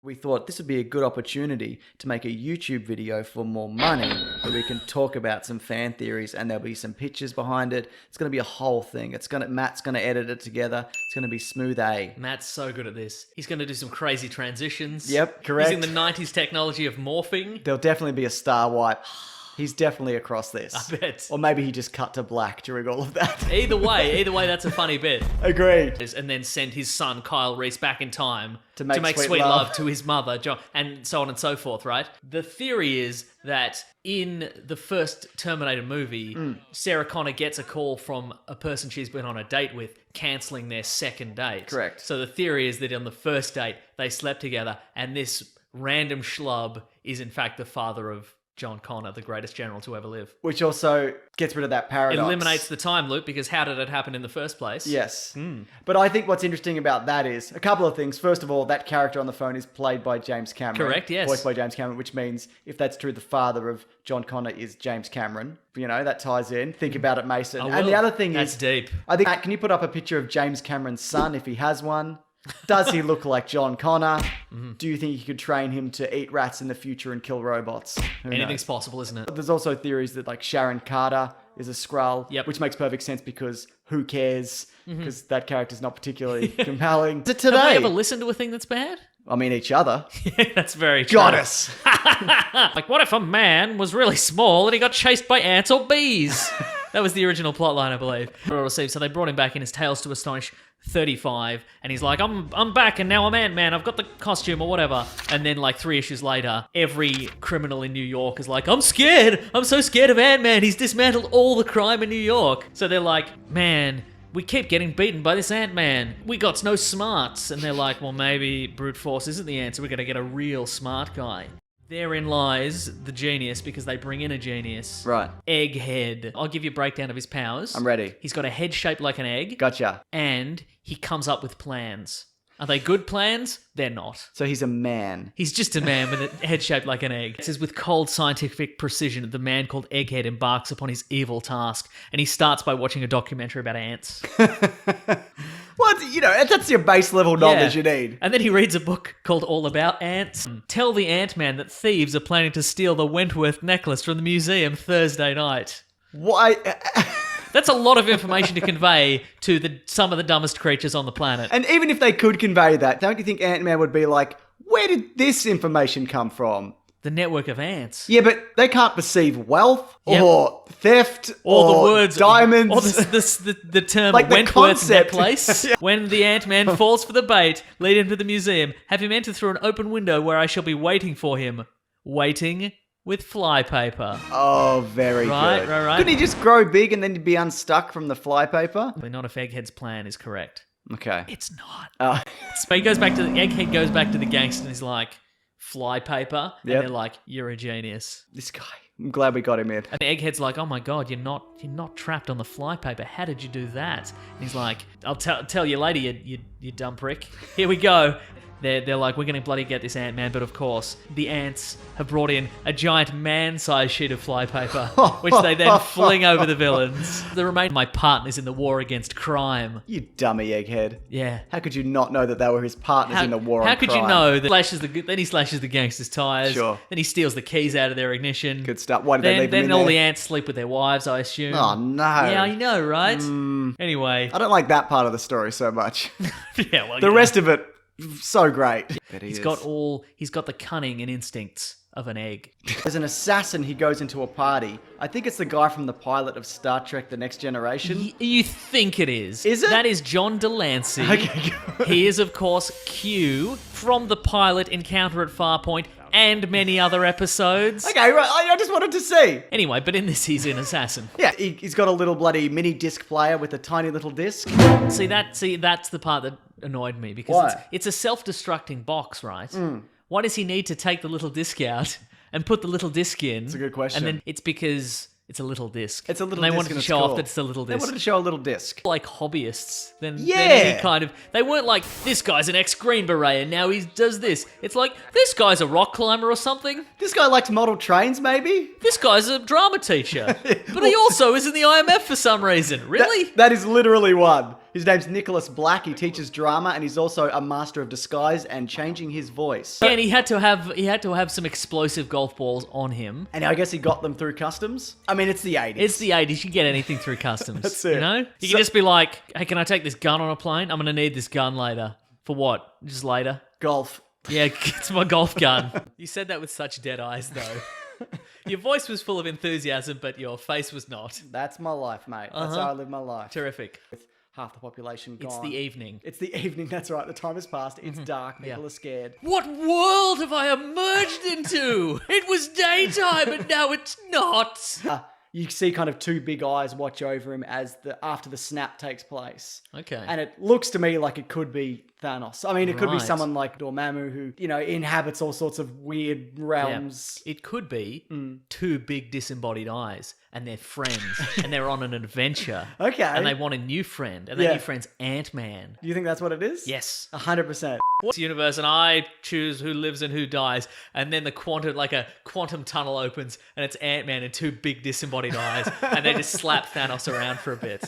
We thought this would be a good opportunity to make a YouTube video for more money where we can talk about some fan theories and there'll be some pictures behind it. It's going to be a whole thing. Matt's going to edit it together. It's going to be smooth A. Matt's so good at this. He's going to do some crazy transitions. Yep, correct. Using the 90s technology of morphing. There'll definitely be a star wipe. He's definitely across this. I bet. Or maybe he just cut to black during all of that. Either way, that's a funny bit. Agreed. And then send his son, Kyle Reese, back in time To make sweet love love to his mother, John, and so on and so forth, right? The theory is that in the first Terminator movie, Sarah Connor gets a call from a person she's been on a date with, cancelling their second date. Correct. So the theory is that on the first date, they slept together, and this random schlub is in fact the father of John Connor, the greatest general to ever live. Which also gets rid of that paradox. Eliminates the time loop, because how did it happen in the first place? Yes. But I think what's interesting about that is a couple of things. First of all, that character on the phone is played by James Cameron. Correct, yes. Voiced by James Cameron, which means if that's true, the father of John Connor is James Cameron. You know, that ties in. Think about it, Mason. And the other thing That's deep. I think, Matt, can you put up a picture of James Cameron's son if he has one? Does he look like John Connor? Do you think you could train him to eat rats in the future and kill robots? Anything's possible, isn't it? There's also theories that like Sharon Carter is a Skrull, Yep. which makes perfect sense because who cares? Because that character's not particularly compelling. Have Today, I ever listened to a thing that's bad? I mean each other. That's very true. Goddess. Like, what if a man was really small and he got chased by ants or bees? That was the original plotline, I believe. So they brought him back in his Tales to Astonish 35, and he's like, I'm back, and now I'm Ant-Man, I've got the costume or whatever. And then like 3 issues later, every criminal in New York is like, I'm scared, I'm so scared of Ant-Man, he's dismantled all the crime in New York. So they're like, man, we keep getting beaten by this Ant-Man. We got no smarts. And they're like, well, maybe brute force isn't the answer. We're going to get a real smart guy. Therein lies the genius, because they bring in a genius. Right. Egghead. I'll give you a breakdown of his powers. I'm ready. He's got a head shaped like an egg. Gotcha. And he comes up with plans. Are they good plans? They're not. So he's a man. He's just a man with a head shaped like an egg. It says, with cold scientific precision, the man called Egghead embarks upon his evil task, and he starts by watching a documentary about ants. Well, you know, that's your base level knowledge you need. And then he reads a book called All About Ants. Tell the Ant-Man that thieves are planning to steal the Wentworth necklace from the museum Thursday night. Why? That's a lot of information to convey to some of the dumbest creatures on the planet. And even if they could convey that, don't you think Ant-Man would be like, where did this information come from? The network of ants. Yeah, but they can't perceive wealth Yep. or theft Or or the words diamonds. or the term Like the Wentworth concept. necklace. Yeah. When the Ant-Man falls for the bait, lead him to the museum. Have him enter through an open window where I shall be waiting for him. Waiting with flypaper. Oh, very Right, good. right. Couldn't he just grow big and then be unstuck from the flypaper? But not if Egghead's plan is correct. Okay. It's not. Uh, So he goes back to Egghead goes back to the gangster and he's like, flypaper? And Yep. they're like, you're a genius. this guy. I'm glad we got him in. And Egghead's like, oh my god, you're not trapped on the flypaper. How did you do that? And he's like, I'll tell you later, you dumb prick. Here we go. They're like, we're going to bloody get this Ant-Man, but of course, the ants have brought in a giant man-sized sheet of flypaper, which they then fling over the villains. The remainder of my partners in the war against crime. You dummy egghead. Yeah. How could you not know that they were his partners in the war How on could crime? you know that then he slashes the gangsters' tires. Sure. Then he steals the keys out of their ignition. Good stuff. Why did they leave Then him in all there? the ants sleep with their wives, I assume. Oh, no. Yeah, I know, right? Anyway. I don't like that part of the story so much. Yeah, well, The rest of it, so great. he's got the cunning and instincts of an egg. As an assassin, he goes into a party. I think it's the guy from the pilot of Star Trek The Next Generation. You think it is. Is it? That is John Delancey. Okay, good. He is, of course, Q from the pilot Encounter at Farpoint and many other episodes. Okay, right. I just wanted to see. Anyway, but in this, he's an assassin. Yeah, he's got a little bloody mini disc player with a tiny little disc. See, that's the part that annoyed me, because Why? it's a self-destructing box, right? Why does he need to take the little disc out and put the little disc in? That's a good question. And then it's because it's a little disc. It's a little and they disc wanted and to it's show off cool. that it's a little They disc. wanted to show a little disc. Like hobbyists. Then Yeah. any kind of... They weren't like, this guy's an ex-Green Beret and now he does this. It's like, this guy's a rock climber or something. This guy likes model trains, maybe? This guy's a drama teacher. But he also is in the IMF for some reason. Really? That is literally one. His name's Nicholas Black. He teaches drama, and he's also a master of disguise and changing his voice. Yeah, and he had to have some explosive golf balls on him. And I guess he got them through customs. I mean, it's the 80s. It's the 80s. You get anything through customs. That's it. You know? You can just be like, hey, can I take this gun on a plane? I'm going to need this gun later. For what? Just later? golf. Yeah, it's my golf gun. You said that with such dead eyes, though. Your voice was full of enthusiasm, but your face was not. That's my life, mate. That's how I live my life. Terrific. With half the population gone. It's the evening. It's the evening, that's right. The time has passed. It's dark. People are scared. What world have I emerged into? It was daytime, and now it's not. You see kind of two big eyes watch over him as after the snap takes place. Okay. And it looks to me like it could be Thanos. I mean, it could be Right. someone like Dormammu who, inhabits all sorts of weird realms. It could be two big disembodied eyes, and they're friends, and they're on an adventure. Okay. And they want a new friend, and that new friend's Ant-Man. Do you think that's what it is? Yes. 100%. What's the universe, and I choose who lives and who dies, and then a quantum tunnel opens, and it's Ant-Man and two big disembodied eyes, and they just slap Thanos around for a bit.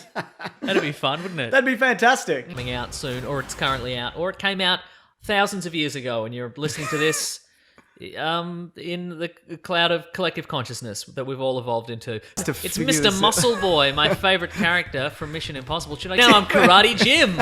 That'd be fun, wouldn't it? That'd be fantastic. Coming out soon, or it's currently out, or it came out thousands of years ago, and you're listening to this in the cloud of collective consciousness that we've all evolved into. It's Mr. Muscle Boy, my favorite character from Mission Impossible. Now I'm Karate Jim.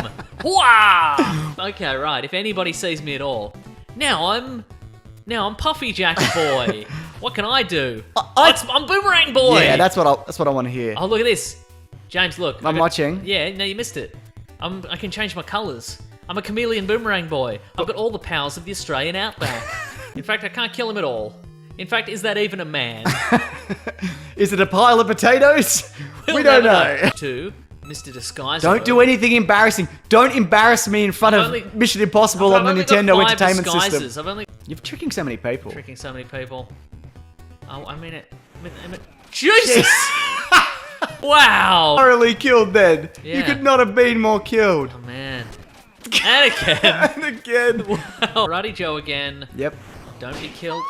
Wow. Okay, right. If anybody sees me at all, now I'm Puffy Jacket Boy. What can I do? I'm Boomerang Boy. Yeah, that's what I want to hear. Oh, look at this, James. Look, I'm watching. Yeah, no, you missed it. I can change my colours. I'm a chameleon Boomerang Boy. I've got all the powers of the Australian outback. In fact, I can't kill him at all. In fact, is that even a man? Is it a pile of potatoes? We'll we don't never know. To Mr. Disguise. Don't do anything embarrassing. Don't embarrass me in front of Mission Impossible on the Nintendo Entertainment System. You're tricking so many people. Tricking so many people. Oh, I mean it. Jesus! Wow! Thoroughly killed then. You Yeah. could not have been more killed. Oh, man. And again. And again. Wow. Karate Joe again. Yep. Don't be killed.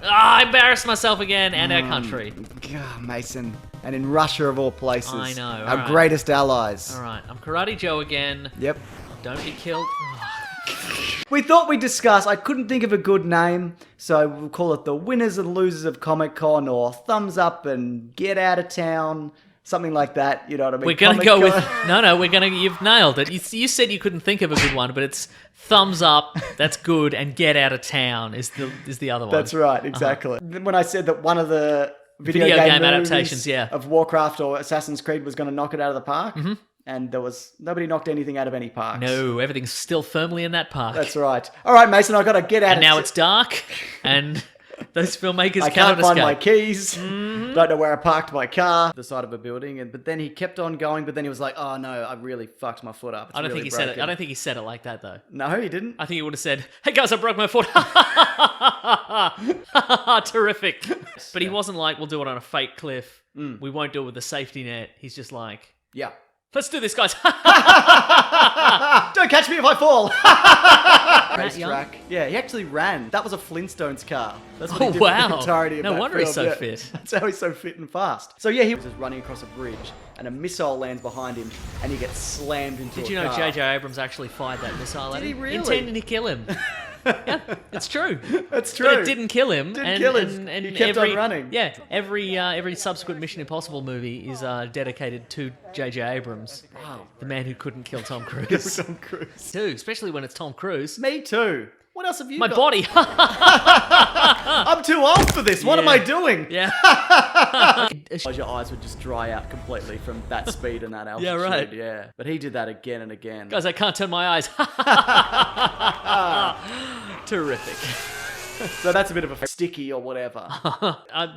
I embarrassed myself again and our country. God, Mason. And in Russia of all places. I know, Our alright. greatest allies. All right, I'm Karate Joe again. Yep. Don't be killed. We thought we'd discuss, I couldn't think of a good name, so we'll call it the winners and losers of Comic Con, or thumbs up and get out of town, something like that, you know what I mean? We're gonna go Comic-Con. with you've nailed it. You said you couldn't think of a good one, but it's thumbs up. That's good, and get out of town is the other one. That's right, exactly. When I said that one of the video Video game movies adaptations, yeah. of Warcraft or Assassin's Creed was going to knock it out of the park, and nobody knocked anything out of any parks. No, everything's still firmly in that park. That's right. All right, Mason, I got to get out. And now it's dark, and those filmmakers I cannot can't find escape. my keys. Don't know where I parked my car. The side of a building, but then he kept on going. But then he was like, "Oh no, I really fucked my foot up." It's I don't really think he said it. broken." I don't think he said it like that though. No, he didn't. I think he would have said, "Hey guys, I broke my foot." Terrific. But he wasn't like, "We'll do it on a fake cliff. We won't do it with a safety net." He's just like, Yeah. "Let's do this, guys." Don't catch me if I fall. Young? Racetrack. Yeah, he actually ran. That was a Flintstones car. That's what Oh, he did for wow. the entirety of No that wonder he's film, so yeah. fit. That's how he's so fit and fast. So yeah, he was just running across a bridge, and a missile lands behind him, and he gets slammed into Did a you know car. J.J. Abrams actually fired that missile at Did he him? really? Intending to kill him. Yeah, it's true. That's true. But it didn't kill him. Didn't kill him. And He kept on running. Yeah, every subsequent Mission Impossible movie is dedicated to J.J. Abrams. Wow. The man who couldn't kill Tom Cruise. Tom Cruise. Too, especially when it's Tom Cruise. Me too. What else have you My got? body. I'm too old for this. What am Yeah. I doing? Yeah. Your eyes would just dry out completely from that speed and that altitude. right. Yeah. But he did that again and again. Guys, I can't turn my eyes. Terrific. So that's a bit of a sticky or whatever.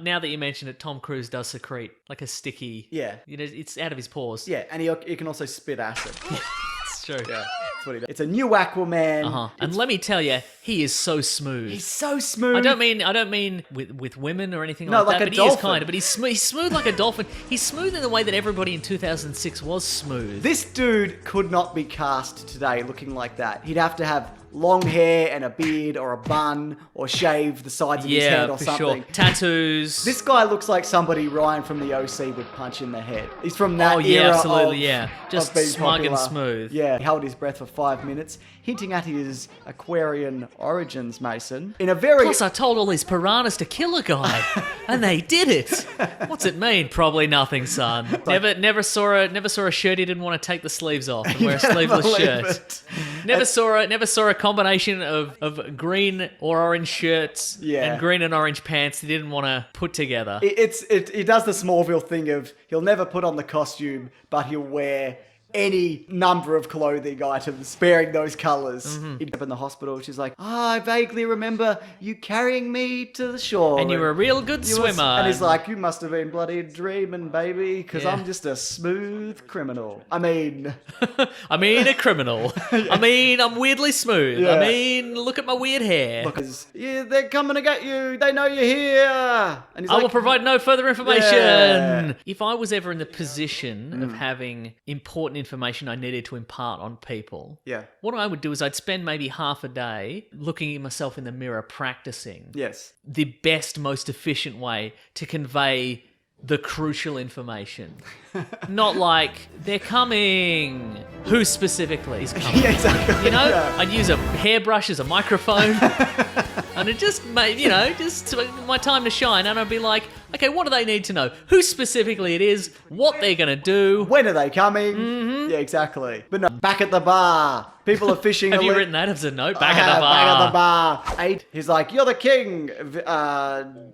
Now that you mention it, Tom Cruise does secrete like a sticky. Yeah. You know, it's out of his pores. Yeah, and he can also spit acid. It's true. Yeah, that's what he does. It's a new Aquaman. Uh-huh. And let me tell you, he is so smooth. He's so smooth. I don't mean with women or anything No, like like that, a but dolphin. he is kind of. But he's smooth like a dolphin. He's smooth in the way that everybody in 2006 was smooth. This dude could not be cast today looking like that. He'd have to have long hair and a beard or a bun or shave the sides of his head Yeah, or for something. sure. Tattoos. This guy looks like somebody Ryan from the OC would punch in the head. He's from that Oh, yeah, era absolutely, of, yeah. Just of being smug and popular. smooth. Yeah, he held his breath for 5 minutes, hinting at his Aquarian origins, Mason. In a very... Plus, I told all these piranhas to kill a guy, and they did it. What's it mean? Probably nothing, son. Never saw a shirt he didn't want to take the sleeves off and wear a sleeveless believe shirt. it. Never saw a combination of green or orange shirts Yeah. and green and orange pants he didn't want to put together. He does the Smallville thing of he'll never put on the costume, but he'll wear any number of clothing items bearing those colors. Mm-hmm. He'd up in the hospital. She's like, I vaguely remember you carrying me to the shore. And you were a real good you swimmer. and he's like, you must have been bloody dreaming, baby, because Yeah. I'm just a smooth criminal. I mean, I mean, a criminal. I mean, I'm weirdly smooth. Yeah. I mean, look at my weird hair. yeah, they're coming to get you. They know you're here. And he's I like, will provide no further information. Yeah. If I was ever in the position of having important information I needed to impart on people, Yeah. what I would do is I'd spend maybe half a day looking at myself in the mirror practicing Yes. the best, most efficient way to convey the crucial information. Not like, they're coming. Who specifically is coming? Yeah, exactly. You know, Yeah. I'd use a hairbrush as a microphone. And it just made, just my time to shine. And I'd be like, okay, what do they need to know? Who specifically it is, what they're going to do. When are they coming? Mm-hmm. Yeah, exactly. But no, back at the bar. People are fishing. Have you elite- written that as a note? I Back at the have, bar. Back at the bar. 8. He's like, you're the king,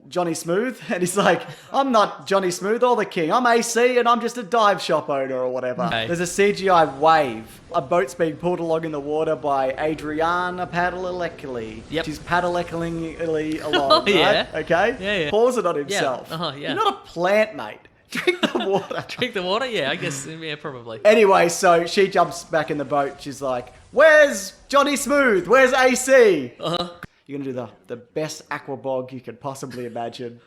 Johnny Smooth. And he's like, I'm not Johnny Smooth or the king. I'm AC and I'm just a dive shop owner or whatever. Okay. There's a CGI wave. A boat's being pulled along in the water by Adriana Padalecki. Yep. She's paddling along, Oh, yeah. right? Okay? Yeah, yeah. Pours it on himself. Yeah. You're not a plant, mate. Drink the water. Drink the water? Yeah, I guess, yeah, probably. Anyway, so she jumps back in the boat. She's like, where's Johnny Smooth? Where's AC? Uh-huh. You're going to do the best aquabog you could possibly imagine.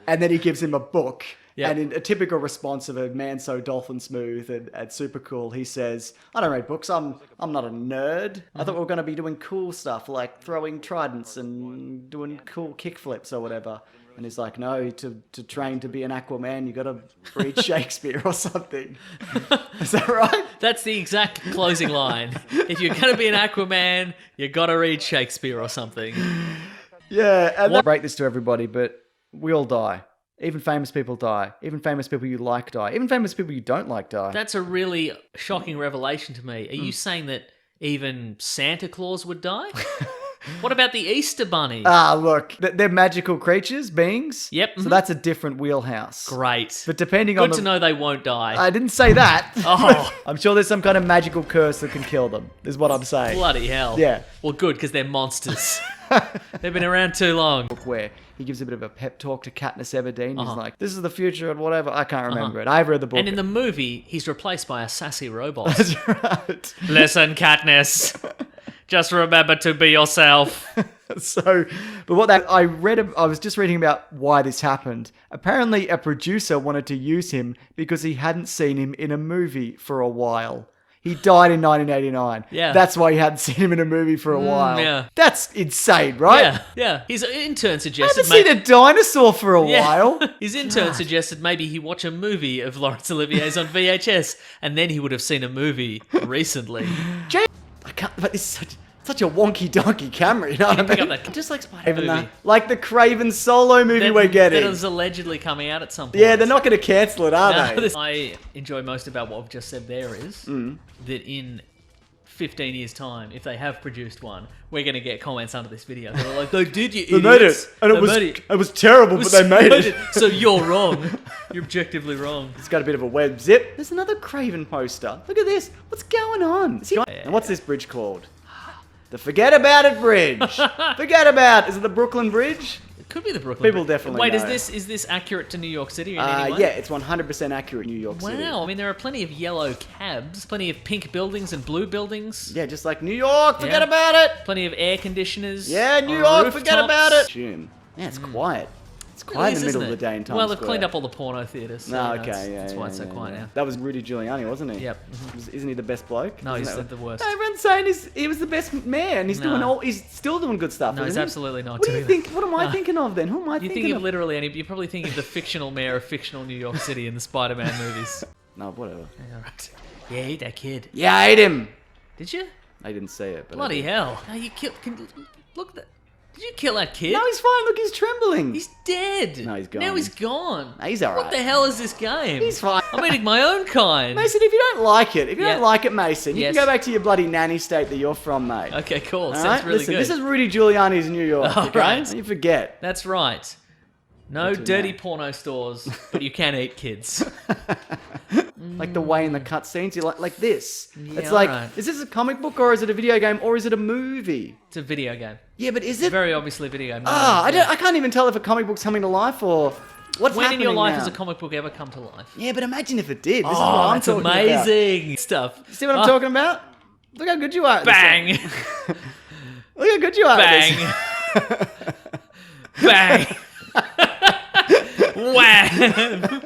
And then he gives him a book. Yep. And in a typical response of a man so dolphin smooth and super cool, he says, I don't read books. I'm not a nerd. I thought we were going to be doing cool stuff like throwing tridents and doing cool kickflips or whatever. And he's like, no, to train to be an Aquaman, you got to read Shakespeare or something. Is that right? That's the exact closing line. If you're going to be an Aquaman, you got to read Shakespeare or something. Yeah. And I break this to everybody, but we all die. Even famous people die. Even famous people you like die. Even famous people you don't like die. That's a really shocking revelation to me. Are you saying that even Santa Claus would die? What about the Easter Bunny? Look, they're magical creatures, beings. Yep. So that's a different wheelhouse. Great. But depending on Good to know they won't die. I didn't say that. Oh. I'm sure there's some kind of magical curse that can kill them, is what I'm saying. Bloody hell. Yeah. Well, good, because they're monsters. They've been around too long. Where he gives a bit of a pep talk to Katniss Everdeen. Uh-huh. He's like, this is the future and whatever. I can't remember it. I've read the book. And in the movie, he's replaced by a sassy robot. That's right. Listen, Katniss. Just remember to be yourself. So, but what that I was just reading about why this happened. Apparently, a producer wanted to use him because he hadn't seen him in a movie for a while. He died in 1989. Yeah. That's why you hadn't seen him in a movie for a while. yeah. That's insane, right? Yeah. His intern I suggested haven't seen a dinosaur for a while. His intern suggested maybe he watch a movie of Laurence Olivier's on VHS, and then he would have seen a movie recently. I can't, but it's such a wonky donkey camera, you know what I Pick mean? up that just like Spider Even movie. like the Craven Solo movie we're getting. That is allegedly coming out at some point. Yeah, they're not going to cancel it, are No, they? this- I enjoy most about what I've just said there is that in 15 years' time, if they have produced one, we're going to get comments under this video. They're like, they did, you They idiots. made it, and They made it was terrible, but they made it. So you're wrong. You're objectively wrong. It's got a bit of a web zip. There's another Craven poster. Look at this. What's going on? And what's this bridge called? The Forget About It Bridge. Forget About. Is it the Brooklyn Bridge? It could be the Brooklyn People Bridge. definitely Wait, know. is this accurate to New York City in any way? Yeah, it's 100% accurate in New York City. Wow, I mean, there are plenty of yellow cabs, plenty of pink buildings and blue buildings, Yeah, just like New York, forget Yeah. about it. plenty of air conditioners. Yeah, New on York, forget rooftops. about it. June. Yeah, it's quiet. It's quite in the middle of the day in Times Well, they've Square. cleaned up all the porno theatres. So, No, you know, okay, yeah. that's why yeah, it's so yeah, quiet yeah. now. That was Rudy Giuliani, wasn't he? Yep. Isn't he the best bloke? No, he's Isn't the worst. No, everyone's saying he was the best man. He's doing No. He's still doing good stuff. No, he's isn't he? absolutely not What do you doing think? that. What am I No. thinking of then? Who am I You thinking think of of? literally any... You're probably thinking of the fictional mayor of fictional New York City in the Spider-Man movies. No, whatever. Yeah, right. Yeah, eat that kid. Yeah, I ate him. Did you? I didn't say it, but I Bloody did. hell. No, you killed... Look at that. Did you kill that kid? No, he's fine. Look, he's trembling. He's dead. No, he's gone. Now he's gone. No, he's alright. What the hell is this game? He's fine. I'm eating my own kind. Mason, if you don't like it, Yeah. Mason, you Yes. can go back to your bloody nanny state that you're from, mate. Okay, cool. All Sounds right? really Listen, good. this is Rudy Giuliani's New York, All okay? right. You forget. That's right. No What's it dirty now? porno stores, but you can eat kids. Like the way in the cutscenes, you like this. Yeah, It's like, alright. is this a comic book or is it a video game or is it a movie? It's a video game. Yeah, but is it? Very obviously a video game. I can't even tell if a comic book's coming to life or what's When in happening your life now. has a comic book ever come to life? Yeah, but imagine if it did. This is Oh, what I'm that's talking about. amazing stuff. See what I'm talking about? Look how good you are. At this Bang! one. Look how good you are. At Bang! this. Bang! Wham!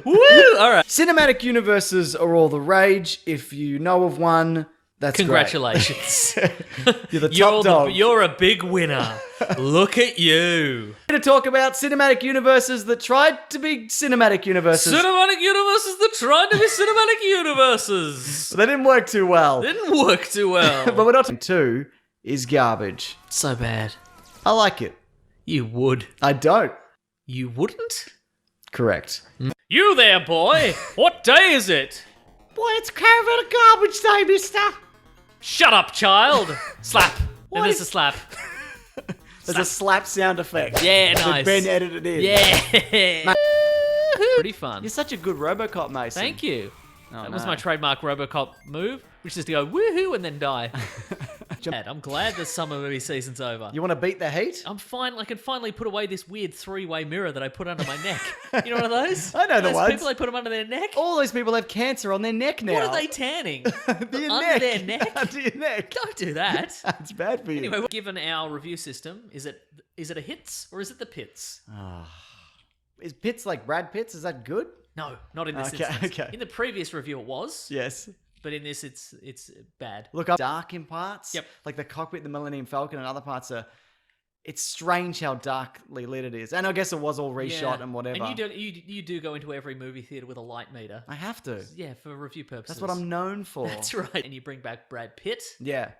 Woo! All right. Cinematic universes are all the rage. If you know of one, that's Congratulations. great. You're the top dog. You're a big winner. Look at you. We're going to talk about cinematic universes that tried to be cinematic universes. Cinematic universes that tried to be cinematic universes. They didn't work too well. Didn't work too well. But we're not. Two is garbage. So bad. I like it. You would. I don't. You wouldn't? Correct. You there, boy. What day is it? Boy, it's Caravan of Garbage Day, mister. Shut up, child. Slap. What And there's is- a slap. There's a slap sound effect. Yeah, that nice. Ben edited in. Yeah. Pretty fun. You're such a good Robocop, Mason. Thank you. Oh, That was no. my trademark Robocop move, which is to go woohoo and then die. I'm glad the summer movie season's over. You want to beat the heat? I'm fine. I can finally put away this weird three-way mirror that I put under my neck. You know one of those? I know the those ones. people, I put them under their neck. All those people have cancer on their neck now. What are they tanning? Under your Under neck. their neck? Under your neck. Don't do that. It's bad for you. Anyway, given our review system, is it a hits or is it the pits? Is Pitts like Brad Pitts? Is that good? No, not in this Okay, instance. okay. In the previous review, it was, Yes. but in this, it's bad. Look up dark in parts. Yep. Like the cockpit, the Millennium Falcon, and other parts are. It's strange how darkly lit it is, and I guess it was all reshot Yeah. and whatever. And you do go into every movie theater with a light meter. I have to. Yeah, for review purposes. That's what I'm known for. That's right. And you bring back Brad Pitt. Yeah.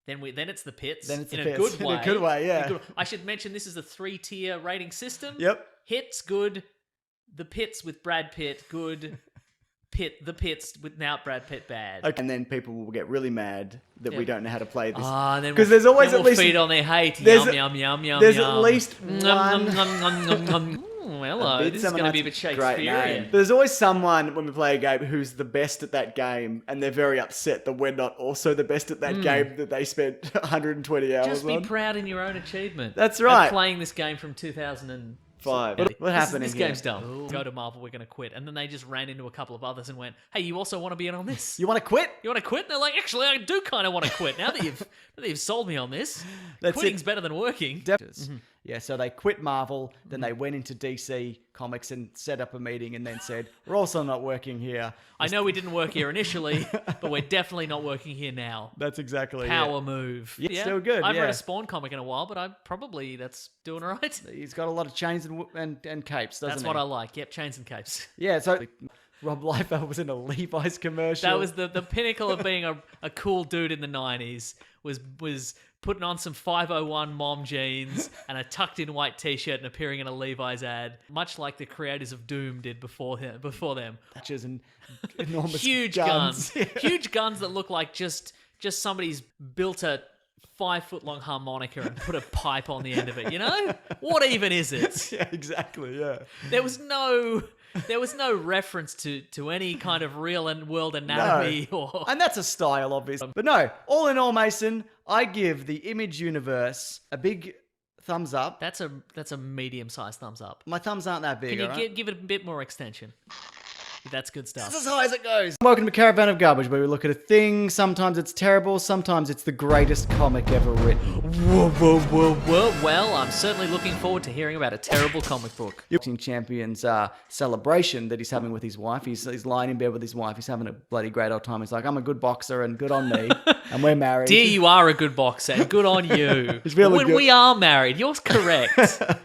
Then it's the pits. Then it's in the a pits. good In way. a good way, yeah. I should mention this is a 3-tier rating system. Yep. Hits good. The Pits with Brad Pitt good. The Pits without Brad Pitt bad. Okay. And then people will get really mad that we Yeah. don't know how to play this. And then 'Cause there's always then at we'll least- feed on their hate. there's Yum a- yum yum yum. there's yum. at least Nom, one- nom, nom, nom, nom, nom. Hello, this is going to be a bit Great Shakespearean. name. There's always someone when we play a game who's the best at that game, and they're very upset that we're not also the best at that game that they spent 120 hours Just be on. proud in your own achievement. That's Of right. playing this game from 2005. What happened This in here? game's dumb. Go to Marvel, we're going to quit. And then they just ran into a couple of others and went, hey, you also want to be in on this? You want to quit? You want to quit? And they're like, actually, I do kind of want to quit. Now that you've sold me on this, That's quitting's it. better than working. Yeah, so they quit Marvel, then they went into DC Comics and set up a meeting and then said, we're also not working here. I know we didn't work here initially, but we're definitely not working here now. That's exactly Power move. Yeah, still good, I've read yeah. a Spawn comic in a while, but that's doing all right. He's got a lot of chains and capes, doesn't That's he? what I like. Yep, chains and capes. Yeah, so Rob Liefeld was in a Levi's commercial. That was the pinnacle of being a cool dude in the 90s, was putting on some 501 mom jeans and a tucked in white t-shirt and appearing in a Levi's ad, much like the creators of Doom did before them. Thatchers and enormous Huge guns. Huge guns that look like just somebody's built a 5-foot long harmonica and put a pipe on the end of it, you know? What even is it? Yeah, exactly, yeah. There was no reference to any kind of real and world anatomy or And that's a style, obviously. But no, all in all, Mason, I give the Image universe a big thumbs up. that's a medium-sized thumbs up. My thumbs aren't that big, Can you alright? give it a bit more extension? That's good stuff. That's as high as it goes. Welcome to Caravan of Garbage, where we look at a thing. Sometimes it's terrible, sometimes it's the greatest comic ever written. Whoa, whoa, whoa, whoa. Well, I'm certainly looking forward to hearing about a terrible comic book. Boxing Champion's celebration that he's having with his wife. He's lying in bed with his wife. He's having a bloody great old time. He's like, I'm a good boxer and good on me. And we're married. Dear, you are a good boxer and good on you. He's really when good. we are married, you're correct.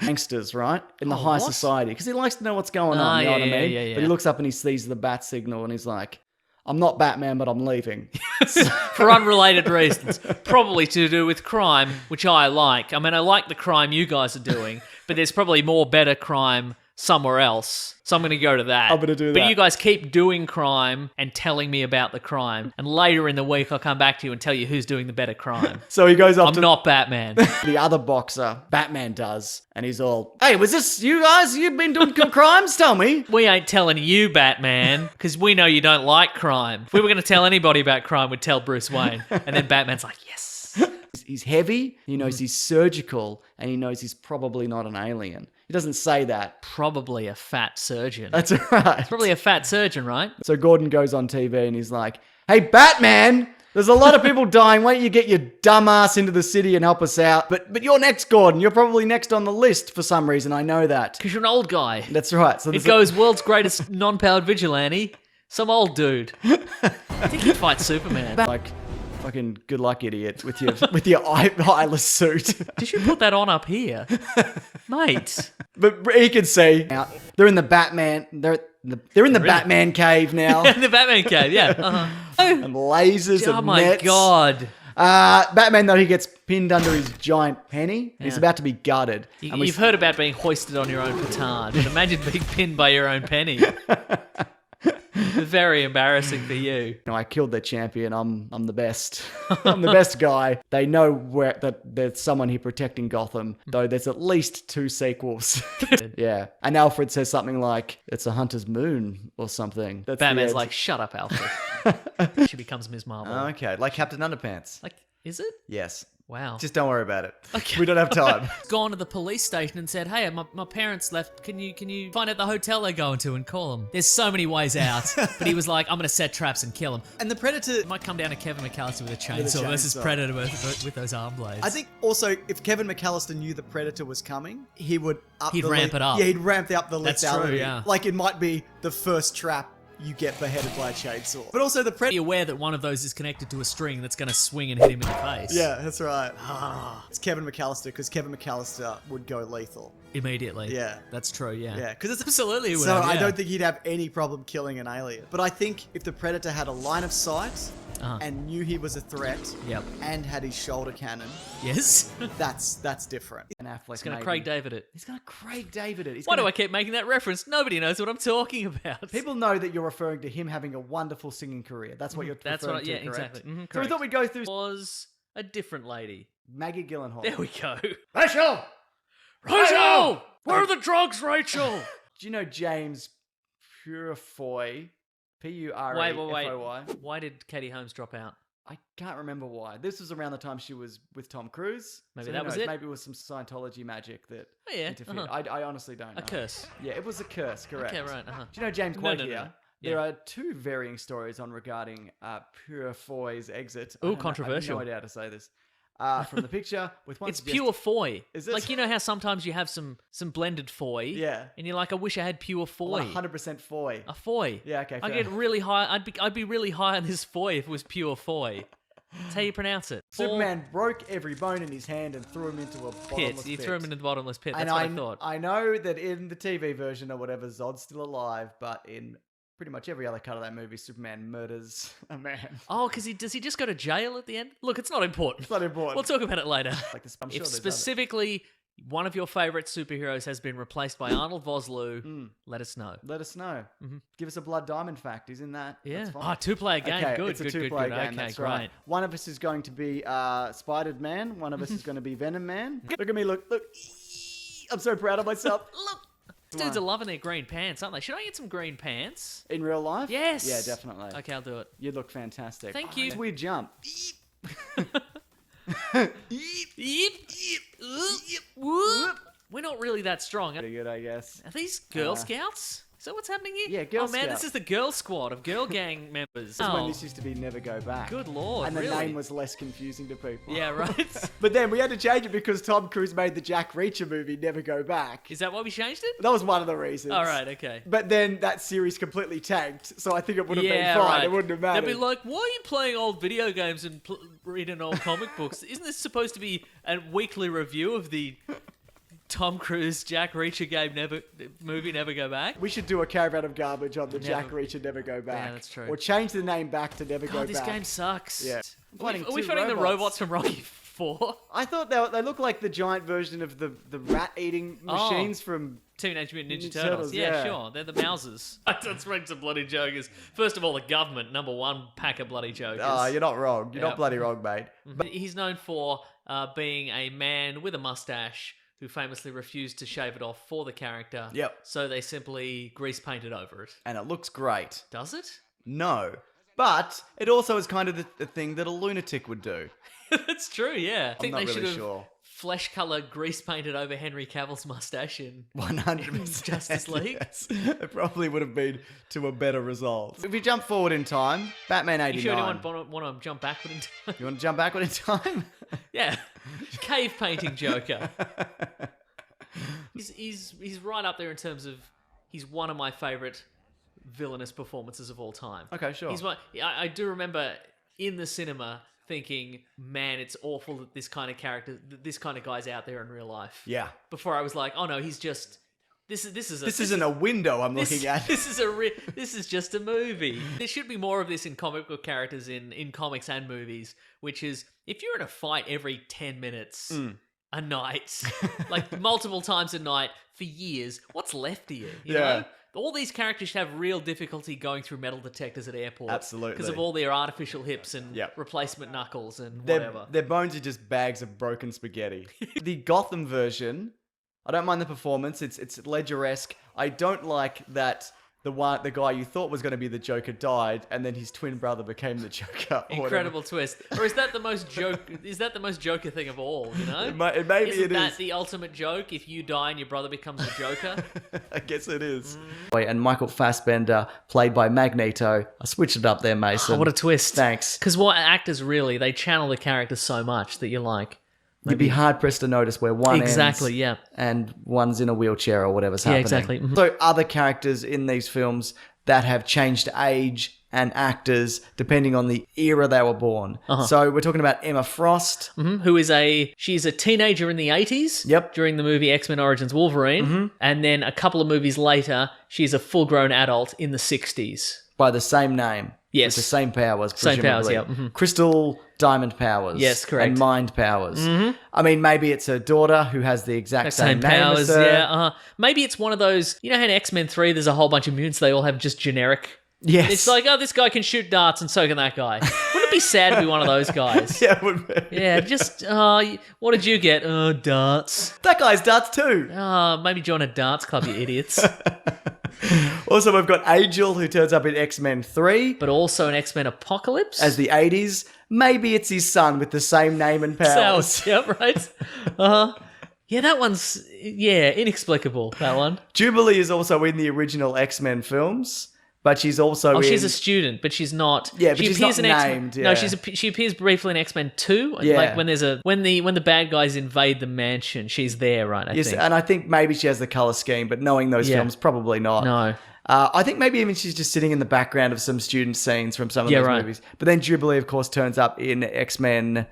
Gangsters, right? In the high what? society. Because he likes to know what's going on, you know what I mean? yeah. But he looks up and he sees the bat signal and he's like, I'm not Batman, but I'm leaving. For unrelated reasons. Probably to do with crime, which I like. I mean, I like the crime you guys are doing, but there's probably more better crime somewhere else. So I'm going to go to that. I'm gonna do But that. you guys keep doing crime and telling me about the crime. And later in the week, I'll come back to you and tell you who's doing the better crime. So he goes off I'm to not Batman. the other boxer, Batman does, and he's all, hey, was this you guys? You've been doing crimes? Tell me. We ain't telling you, Batman, because we know you don't like crime. If we were going to tell anybody about crime, we'd tell Bruce Wayne. And then Batman's like, yes. He's heavy, he knows he's surgical, and he knows he's probably not an alien. He doesn't say that. Probably a fat surgeon. That's right. Probably a fat surgeon, right? So Gordon goes on TV and he's like, hey, Batman, there's a lot of people dying. Why don't you get your dumb ass into the city and help us out? But you're next, Gordon. You're probably next on the list for some reason. I know that. Because you're an old guy. That's right. So It there's goes world's greatest non-powered vigilante, some old dude. I think he'd fight Superman. like, fucking good luck, idiot, with your eyeless suit. Did you put that on up here? Mate. But he can see. They're in the Batman. They're in the Batman cave now. The Batman cave, yeah. Uh-huh. And lasers Oh and my nets. god. Batman, though, he gets pinned under his giant penny. He's Yeah. about to be gutted. And we You've heard about being hoisted on your own petard, but imagine being pinned by your own penny. Very embarrassing for you. I killed their champion. I'm the best. I'm the best guy. They know that there's someone here protecting Gotham, though there's at least 2 sequels. Yeah. And Alfred says something like, it's a hunter's moon or something. That's the Batman's end. like, shut up, Alfred. She becomes Ms. Marvel. Okay, like Captain Underpants. Like, is it? Yes. Wow. Just don't worry about it. Okay. We don't have time. Gone to the police station and said, hey, my parents left. Can you find out the hotel they're going to and call them? There's so many ways out. But he was like, I'm going to set traps and kill them. And the Predator, It might come down to Kevin McAllister with a chainsaw versus chainsaw. Predator with those arm blades. I think also if Kevin McAllister knew the Predator was coming, he would He'd ramp it up. Yeah, he'd ramp up the That's lethality. true, yeah. Like it might be the first trap you get beheaded by a chainsaw. But also the be Predator. aware that one of those is connected to a string that's going to swing and hit him in the face. Yeah, that's right. It's Kevin McAllister because Kevin McAllister would go lethal. Immediately. Yeah. That's true, yeah. Yeah, because it's Absolutely he would So have, I yeah. don't think he'd have any problem killing an alien. But I think if the Predator had a line of sight Uh-huh. and knew he was a threat Yep. and had his shoulder cannon, Yes. that's different. And Affleck's It's going to maybe- Craig David it. He's going to Craig David it. He's Why do gonna- I keep making that reference? Nobody knows what I'm talking about. People know that you're referring to him having a wonderful singing career. That's what you're That's referring what. to, Yeah, correct? exactly. Mhm, So we correct. thought we'd go through Was a different lady. Maggie Gyllenhaal. There we go. Rachel! Rachel, where are the drugs, Rachel? Do you know James Purefoy? P-U-R-E-F-O-Y. Why did Katie Holmes drop out? I can't remember why. This was around the time she was with Tom Cruise. Maybe So who that was knows? it? Maybe it was some Scientology magic that Oh, yeah, interfered. uh-huh. I honestly don't know. A curse. Yeah, it was a curse, correct. Okay, right. Uh-huh. Do you know James No, Quote no, no, here? no. There Yeah. are 2 varying stories on regarding Purefoy's exit. Ooh, I don't know- controversial. I have no idea how to say this. From the picture, with one It's suggest- pure foy. Is it? Like, you know how sometimes you have some blended foy? Yeah. And you're like, I wish I had pure I foy. want 100% foy. A foy. Yeah, okay, I fair. get really high. I'd be really high on this foy if it was pure foy. That's how you pronounce it. Superman broke every bone in his hand and threw him into a bottomless Pit. You pit. threw him into the bottomless pit. That's And what I thought. I know that in the TV version or whatever, Zod's still alive, but in pretty much every other cut of that movie, Superman murders a man. Oh, because does he just go to jail at the end? Look, it's not important. It's not important. We'll talk about it later. Like this, I'm If sure there's specifically one of your favorite superheroes has been replaced by Arnold Vosloo, Hmm. let us know. Let us know. Give us a Blood Diamond fact. He's in that. Yeah. That's fine. Ah, 2-player game. Okay, Good, it's a good, good, two-player good. game. Okay, That's great. right. One of us is going to be Spider Man. One of us is going to be Venom Man. Look at me. Look. I'm so proud of myself. Look, dudes are loving their green pants, aren't they? Should I get some green pants? In real life? Yes. Yeah, definitely. Okay, I'll do it. You look fantastic. Thank Oh, you. it's a weird jump. Yep, whoop. We're not really that strong. Pretty good, I guess. Are these Girl Scouts? Is that what's happening here? Yeah, Girl Oh man, Scout. this is the girl squad of girl gang members. This is when this used to be Never Go Back. Good lord, And the really? name was less confusing to people. Yeah, right. But then we had to change it because Tom Cruise made the Jack Reacher movie Never Go Back. Is that why we changed it? That was one of the reasons. All right, okay. But then that series completely tanked, so I think it would have Yeah, been fine. right. It wouldn't have mattered. They'd be like, "Why are you playing old video games and reading old comic books? Isn't this supposed to be a weekly review of the Tom Cruise Jack Reacher movie Never Go Back?" We should do a caravan of garbage on the Never- Jack Reacher Never Go Back. Yeah, that's true. Or change the name back to Never Go God, this Back. game sucks. Yeah. Are we fighting the robots from Rocky 4? I thought they look like the giant version of the rat-eating machines from... Teenage Mutant Ninja Ninja Turtles. Turtles, Yeah, yeah. sure. They're the Mousers. Let's bring some bloody jokers. First of all, the government, number one pack of bloody jokers. Oh, you're not wrong. You're Yep. not bloody wrong, mate. But he's known for being a man with a mustache who famously refused to shave it off for the character. Yep. So they simply grease painted over it. And it looks great. Does it? No. But it also is kind of the thing that a lunatic would do. That's true, yeah. I think not they really should have sure. flesh color grease painted over Henry Cavill's mustache in 100%. Justice League. Yes. It probably would have been to a better result. If you jump forward in time, Batman 89. You sure you don't want to jump backward in time? You want to jump backward in time? Yeah. Cave painting Joker. He's right up there in terms of he's one of my favorite villainous performances of all time. Okay, sure. He's one. I do remember in the cinema thinking, man, it's awful that this kind of character, this kind of guy's out there in real life. Yeah. Before I was like, oh no, he's just this Isn't a window I'm looking at. This is just a movie. There should be more of this in comic book characters in comics and movies, which is if you're in a fight every 10 minutes a night, like multiple times a night for years, what's left of you? You know? All these characters should have real difficulty going through metal detectors at airports. Absolutely. Because of all their artificial hips and Yep. replacement knuckles and Their, whatever. their bones are just bags of broken spaghetti. The Gotham version, I don't mind the performance. It's Ledger-esque. I don't like that the guy you thought was going to be the Joker died, and then his twin brother became the Joker. or Incredible twist. Or is that the most Joker thing of all, you know? Maybe Isn't it that is. the ultimate joke? If you die and your brother becomes the Joker? I guess it is. And Michael Fassbender, played by Magneto. I switched it up there, Mason. Oh, what a twist. Thanks. Because what actors really, they channel the character so much that you're like... You'd be hard pressed to notice where one Exactly, ends yeah. and one's in a wheelchair or whatever's happening. exactly. Mhm. So other characters in these films that have changed age and actors depending on the era they were born. So we're talking about Emma Frost. Who is she's a teenager in the 80s. Yep. During the movie X-Men Origins Wolverine. And then a couple of movies later, she's a full-grown adult in the 60s. By the same name. Yes. With the same powers, Same powers, presumably. yeah. Mhm. Crystal diamond powers. Yes, correct. And mind powers. I mean, maybe it's her daughter who has the exact same name powers, as her. yeah. Maybe it's one of those, you know how in X-Men 3 there's a whole bunch of mutants, they all have just generic... Yes. It's like, oh, this guy can shoot darts and so can that guy. Wouldn't it be sad to be one of those guys? Yeah, it would be. Yeah, just, what did you get? Oh, darts. That guy's darts too. Maybe join a darts club, you idiots. Also, we've got Angel, who turns up in X-Men 3 But also an X-Men Apocalypse. as the 80s. Maybe it's his son with the same name and powers. Cells. Yep, right. Yeah, that one's, inexplicable, that one. Jubilee is also in the original X-Men films, but she's also in... She's a student, but she's not. Yeah, but she she's appears not in X-Men. named, No, yeah. she appears briefly in X-Men 2. Yeah. Like when there's when the bad guys invade the mansion, she's there, right? I Yes, think. and I think maybe she has the colour scheme, but knowing those Yeah. films, probably not. No. I think maybe even she's just sitting in the background of some student scenes from some of those right. movies. But then Jubilee, of course, turns up in X-Men,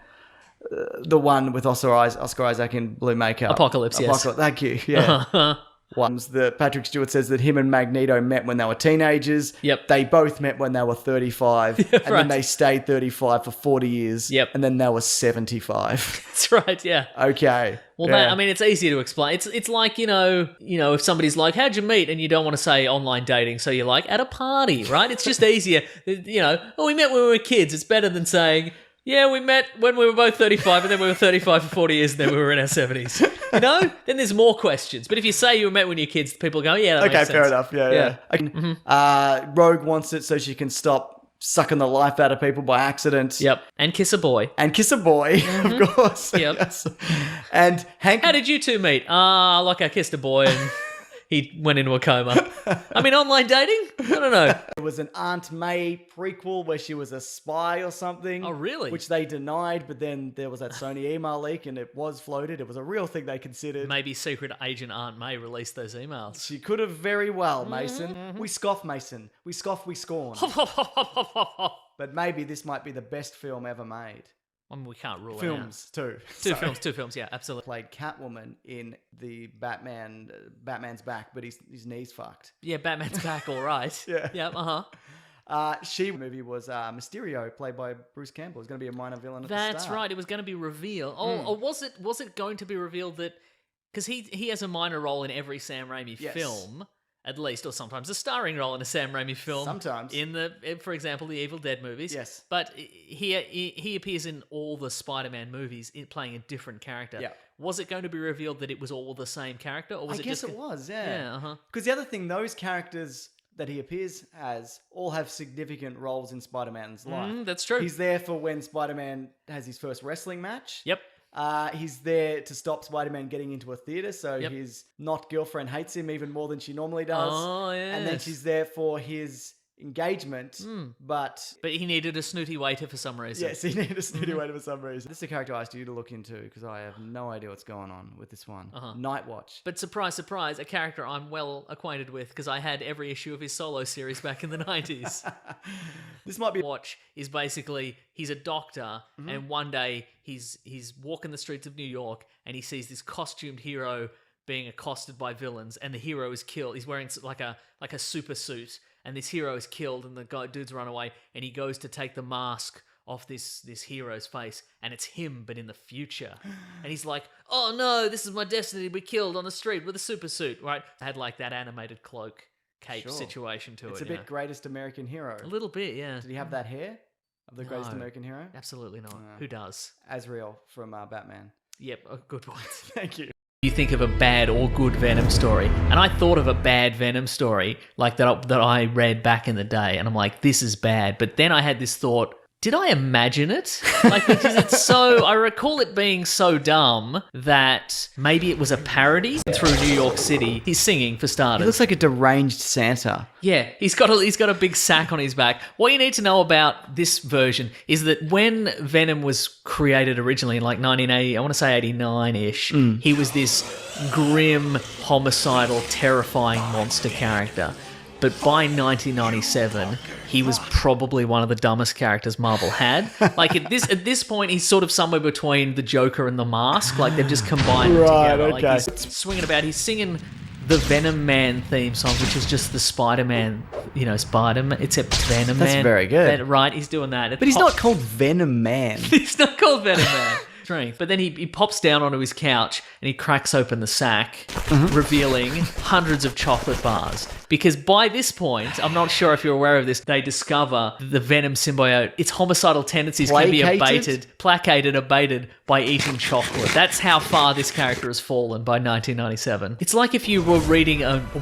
the one with Oscar Isaac in blue makeup. Apocalypse, yes. Thank you. Yeah. Ones that Patrick Stewart says that him and Magneto met when they were teenagers. Yep. They both met when they were 35. and then right. they stayed 35 for 40 years. Yep. And then they were 75. That's right, yeah. Okay. Well, yeah. it's easy to explain. It's like, you know, if somebody's like, how'd you meet? And you don't want to say online dating, so you're like, at a party, right? It's just easier. You know, we met when we were kids. It's better than saying, yeah, we met when we were both 35 and then we were 35 for 40 years and then we were in our 70s. You know? Then there's more questions. But if you say you met when you're kids, people go, yeah, that Okay, makes sense. fair enough. Yeah. Okay. Rogue wants it so she can stop sucking the life out of people by accident. Yep. And kiss a boy. And kiss a boy, of course. Yep. Yes. And Hank... How did you two meet? Like I kissed a boy and he went into a coma. I mean, online dating? I don't know. It was an Aunt May prequel where she was a spy or something. Oh, really? Which they denied, but then there was that Sony email leak and it was floated. It was a real thing they considered. Maybe secret agent Aunt May released those emails. She could have very well, Mason. We scoff, Mason. We scoff, we scorn. But maybe this might be the best film ever made. I mean, we can't rule Films, too. it out. Two films, yeah, absolutely. Played Catwoman in the Batman's back, but his knee's fucked. Yeah, Batman's back, all right. Yeah. Yeah, uh-huh. Movie was Mysterio, played by Bruce Campbell. It was going to be a minor villain at the That's start. right. It was going to be revealed. Oh, or was it going to be revealed that because he has a minor role in every Sam Raimi Yes. film, at least, or sometimes a starring role in a Sam Raimi film. Sometimes. For example, the Evil Dead movies. Yes. But he appears in all the Spider-Man movies, playing a different character. Yeah. Was it going to be revealed that it was all the same character, or was I it guess just? it was, yeah. Yeah. Uh-huh. Because the other thing, those characters that he appears as all have significant roles in Spider-Man's life. That's true. He's there for when Spider-Man has his first wrestling match. Yep. He's there to stop Spider-Man getting into a theater, so Yep. his not girlfriend hates him even more than she normally does. Oh, And then yes. she's there for his engagement, but But he needed a snooty waiter for some reason. yes, he needed a studio waiter for some reason. This is a character I asked you to look into because I have no idea what's going on with this one. Night Watch. But surprise, surprise, a character I'm well acquainted with because I had every issue of his solo series back in the 90s. This might be Watch is basically he's a doctor and one day he's walking the streets of New York and he sees this costumed hero being accosted by villains and the hero is killed. He's wearing like a super suit and this hero is killed and the dude's run away and he goes to take the mask off this hero's face and it's him but in the future. And he's like, "Oh no, this is my destiny to be killed on the street with a super suit," right? I had like that animated cloak cape Sure. situation to it's it. a bit Greatest American Hero. A little bit, yeah. Did he have that hair of the Greatest No. American Hero? Absolutely not. Who does? Azrael from Batman. Yep, a good point. Thank you. You think of a bad or good Venom story, and I thought of a bad Venom story like that I read back in the day, and I'm like, this is bad. But then I had this thought: did I imagine it? Like, because it's so, I recall it being so dumb that maybe it was a parody through New York City. He's singing for He starters. looks like a deranged Santa. Yeah, he's got a big sack on his back. What you need to know about this version is that when Venom was created originally in like 1980, I want to say 89-ish, he was this grim, homicidal, terrifying monster character. But by 1997, he was probably one of the dumbest characters Marvel had. Like at this point, he's sort of somewhere between the Joker and the Mask. Like they've just combined them Right, together. okay. Like he's swinging about. He's singing the Venom Man theme song, which is just the Spider-Man, Spider-Man, except Venom That's Man. very good. Right, he's doing that. But he's not called Venom Man. He's not called Venom Man. Strength. But then he pops down onto his couch and he cracks open the sack, revealing hundreds of chocolate bars. Because by this point, I'm not sure if you're aware of this, they discover the Venom symbiote, its homicidal tendencies can be placated, abated by eating chocolate. That's how far this character has fallen by 1997. It's like if you were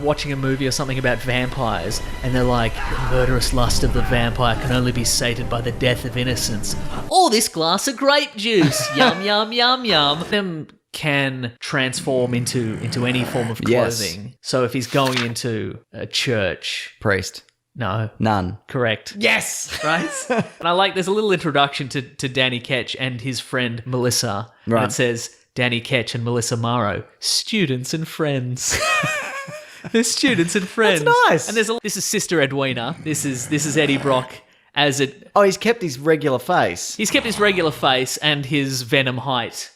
watching a movie or something about vampires, and they're like, the murderous lust of the vampire can only be sated by the death of innocence. Or this glass of grape juice. Yum, yum, yum, yum. Them can transform into any form of Yes. clothing. So if he's going into a church, Priest. no, None. correct. Yes! Right? And I like, there's a little introduction to Danny Ketch and his friend Melissa. Right. And it says, Danny Ketch and Melissa Morrow, students and friends. They're students and friends. That's nice. And this is Sister Edwina. This is Eddie Brock as it. Oh, he's kept his regular face. He's kept his regular face and his Venom height.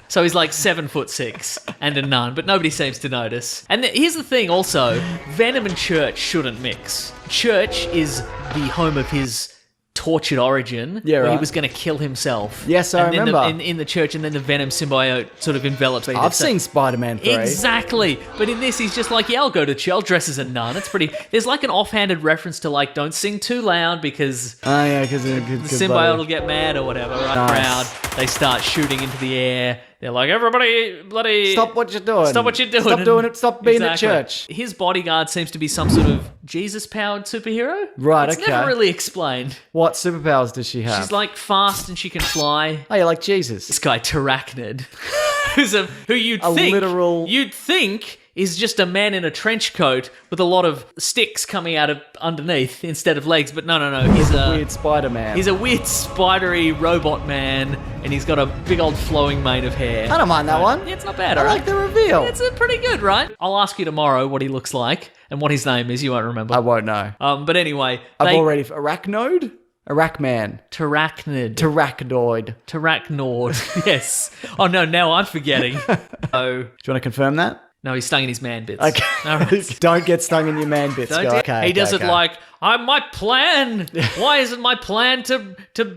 So he's like 7'6" and a nun, but nobody seems to notice. And here's the thing also, Venom and Church shouldn't mix. Church is the home of his tortured origin, Yeah, where he right. was going to kill himself. Yes, I and then remember. in the church, and then the Venom symbiote sort of envelops it. I've So- seen Spider-Man 3. Exactly. But in this, he's just like, yeah, I'll go to church. I'll dress as a nun. It's pretty... There's like an offhanded reference to like, don't sing too loud because Oh, yeah, because the symbiote will get mad or whatever. Right? Nice. Crowd. They start shooting into the air. They're like, everybody bloody... Stop what you're doing. Stop what you're doing. Stop doing it. Stop being Exactly. at church. His bodyguard seems to be some sort of Jesus-powered superhero. Right, It's okay. never really explained. What superpowers does she have? She's like fast and she can fly. oh, yeah, like Jesus. This guy Tyrachnid, who you'd A think literal- you'd think is just a man in a trench coat with a lot of sticks coming out of underneath instead of legs. But no, he's a Weird Spider-Man. He's a weird spidery robot man, and he's got a big old flowing mane of hair. I don't mind that one. Yeah, it's not bad, I alright? like the reveal. It's pretty good, right? I'll ask you tomorrow what he looks like and what his name is. You won't remember. I won't know. But anyway, I've already... Arachnode? Arachman. Terrachnid. Terracnoid. Terrachnord. Yes. Oh, no, now I'm forgetting. Oh, Do you want to confirm that? no, he's stung in his man bits. Okay. All right. Don't get stung in your man bits. Don't Go. do- Okay. he does okay. it like, my plan. Why isn't my plan to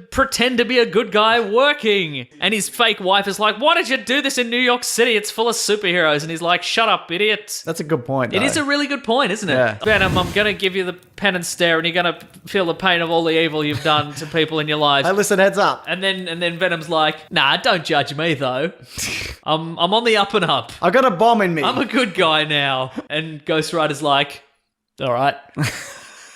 pretend to be a good guy working? And his fake wife is like, why did you do this in New York City? It's full of superheroes. And he's like, shut up, idiot. That's a good point. It though. is a really good point, isn't it? Yeah. Venom, I'm going to give you the pen and stare, and you're going to feel the pain of all the evil you've done to people in your life. Hey, listen, heads up. And then Venom's like, nah, don't judge me, though. I'm on the up and up. I got a bomb in me. I'm a good guy now. And Ghost Rider's like, all right.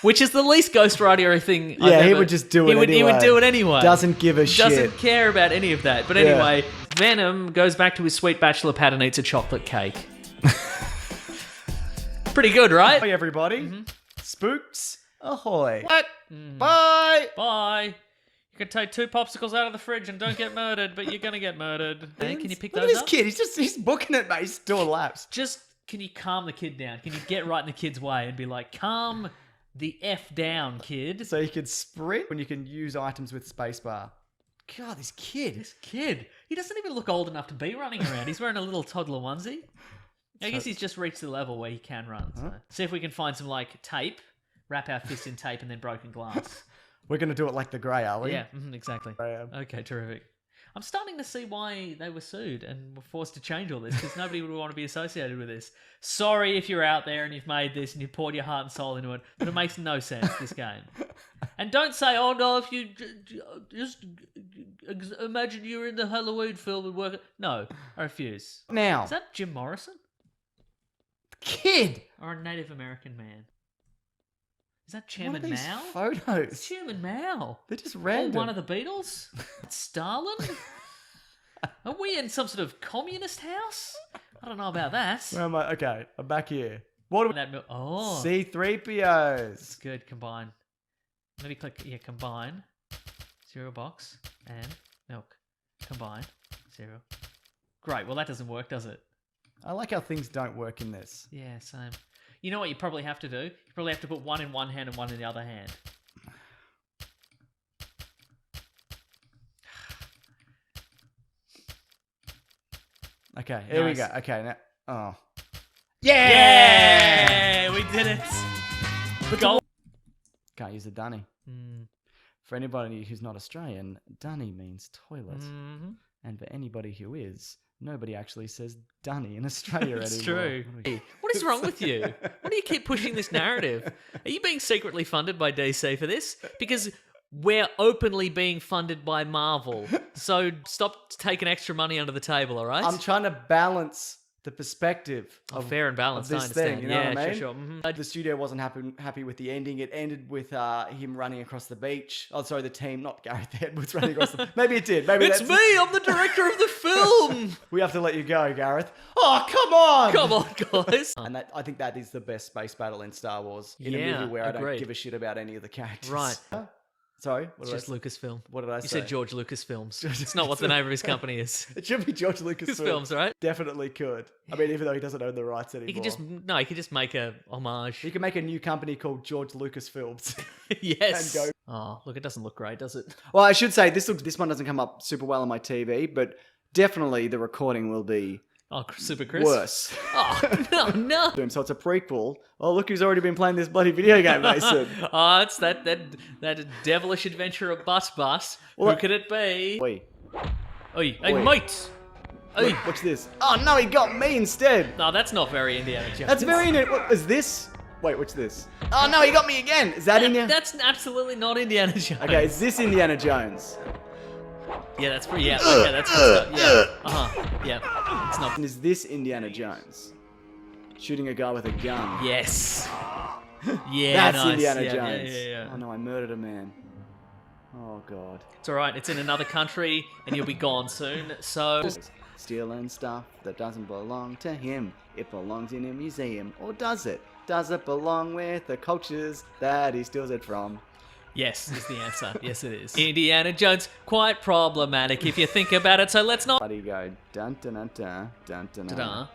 Which is the least Ghost Rider thing I've Yeah, he ever- would just do it He would anyway. do it anyway. Doesn't give a shit. Doesn't care about any of that. But Yeah. anyway, Venom goes back to his sweet bachelor pad and eats a chocolate cake. Pretty good, right? Hey, everybody. Spooks ahoy. What? Bye. Bye. You can take 2 popsicles out of the fridge and don't get murdered, but you're gonna get murdered. Hey, can you pick Look those at up? this kid. He's booking it, mate. He's doing laps. Just, can you calm the kid down? Can you get right in the kid's way and be like, calm the F down, kid? So you can sprint when you can use items with spacebar. God, this kid. This kid, he doesn't even look old enough to be running around. He's wearing a little toddler onesie. I guess he's just reached the level where he can run. So. See if we can find some, like, tape, wrap our fist in tape, and then broken glass. We're going to do it like the Grey, are we? Yeah, exactly. I am. Okay, terrific. I'm starting to see why they were sued and were forced to change all this, because nobody would want to be associated with this. Sorry if you're out there and you've made this and you've poured your heart and soul into it, but it makes no sense, this game. And don't say, oh no, if you just imagine you're in the Halloween film and work... No, I refuse. Now, Is that Jim Morrison? kid. Or a Native American man? Is that What Chairman are these Mao? photos? Chairman Mao. They're just Or random. one of the Beatles? Stalin? Are we in some sort of communist house? I don't know about that. Where am I? Okay, I'm back here. What do That oh, C3POs. good. Combine. Maybe click, combine. Cereal box and milk. Combine. Cereal. Great. Well, that doesn't work, does it? I like how things don't work in this. Yeah, same. You know what you probably have to do? You probably have to put one in one hand and one in the other hand. Okay, here we Nice. go. Okay, now. Oh. Yeah! We did it! Goal. Can't use the dunny. For anybody who's not Australian, dunny means toilet. Mhm. And for anybody who is, nobody actually says dunny in Australia It's anymore. true. What is wrong with you? Why do you keep pushing this narrative? Are you being secretly funded by DC for this? Because we're openly being funded by Marvel. So stop taking extra money under the table, all right? I'm trying to balance the perspective of fair and balanced, of I this understand. thing. You know Yeah, what I mean? sure, sure. The studio wasn't happy with the ending. It ended with him running across the beach. Oh, sorry, the team, not Gareth Edwards running across the. Maybe it did. Maybe It's that's me! I'm the director of the film! We have to let you go, Gareth. Oh, come on! Come on, guys. And that I think that is the best space battle in Star Wars. In a Yeah, movie where I agreed. don't give a shit about any of the characters. Right. Sorry, It's what did, just Lucasfilm. what did I You say? said George Lucasfilms. It's not what the name of his company is. It should be George Lucas Lucasfilms, right? Definitely could. I mean, even though he doesn't own the rights anymore. He could just make a homage. He could make a new company called George Lucas Films. Yes. And Oh, look, it doesn't look great, does it? Well, I should say this one doesn't come up super well on my TV, but definitely the recording will be Oh, super crisp. worse. Oh, no. So it's a prequel. Oh, look who's already been playing this bloody video game, Mason. Oh, it's that devilish adventure of Bus Bus. Well, Who could it be? Wait, Oi, hey, Oi. mate. Oi. look, watch this. Oh no, he got me instead. No, that's not very Indiana Jones. That's very. What is this? Wait, what's this? Oh no, he got me again. Is that Indiana? That's absolutely not Indiana Jones. Okay, is this Indiana Jones? Yeah, that's pretty. Yeah, okay, that's good stuff. Yeah. Yeah. It's not. And is this Indiana Jones? Shooting a guy with a gun. Yes. Yeah, That's nice. Indiana Yeah, Jones. Yeah. Oh no, I murdered a man. Oh god. It's all right. It's in another country, and you'll be gone soon. So stealing stuff that doesn't belong to him. It belongs in a museum, or does it? Does it belong with the cultures that he steals it from? Yes, is the answer. Yes, it is. Indiana Jones, quite problematic if you think about it, so let's not... Bloody go dun dun dun dun dun dun Da-da. dun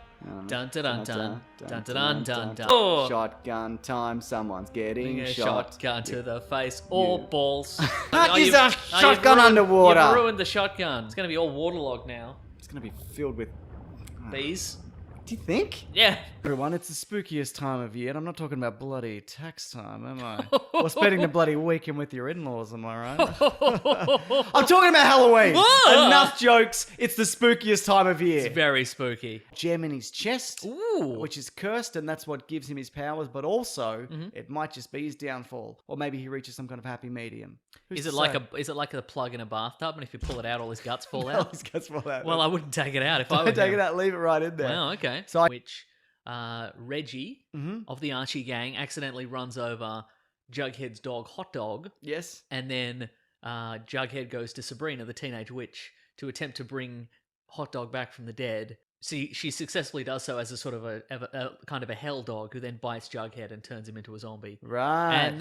Dun dun dun dun dun dun dun dun. Oh. Shotgun time, someone's getting A shot. shotgun to the face or balls. Can't use you've- a shotgun you've underwater. You've ruined the shotgun. It's going to be all waterlogged now. It's gonna be filled with. Bees? Do you think? Yeah. Everyone, it's the spookiest time of year, and I'm not talking about bloody tax time, am I? Or spending the bloody weekend with your in-laws, am I right? I'm talking about Halloween. Ah! Enough jokes. It's the spookiest time of year. It's very spooky. Gem in his chest, Ooh. which is cursed, and that's what gives him his powers. But also, Mm-hmm. it might just be his downfall, or maybe he reaches some kind of happy medium. Who's Is to it like say? a plug in a bathtub, and if you pull it out, all his guts fall All out? his guts fall out. Well, I wouldn't take it out if I were take him. it out, leave it right in there. Wow, okay. So I- Which Reggie Mhm. of the Archie gang accidentally runs over Jughead's dog, Hot Dog, Yes. and then Jughead goes to Sabrina, the teenage witch, to attempt to bring Hot Dog back from the dead. She successfully does so as a sort of a kind of a hell dog who then bites Jughead and turns him into a zombie. Right. And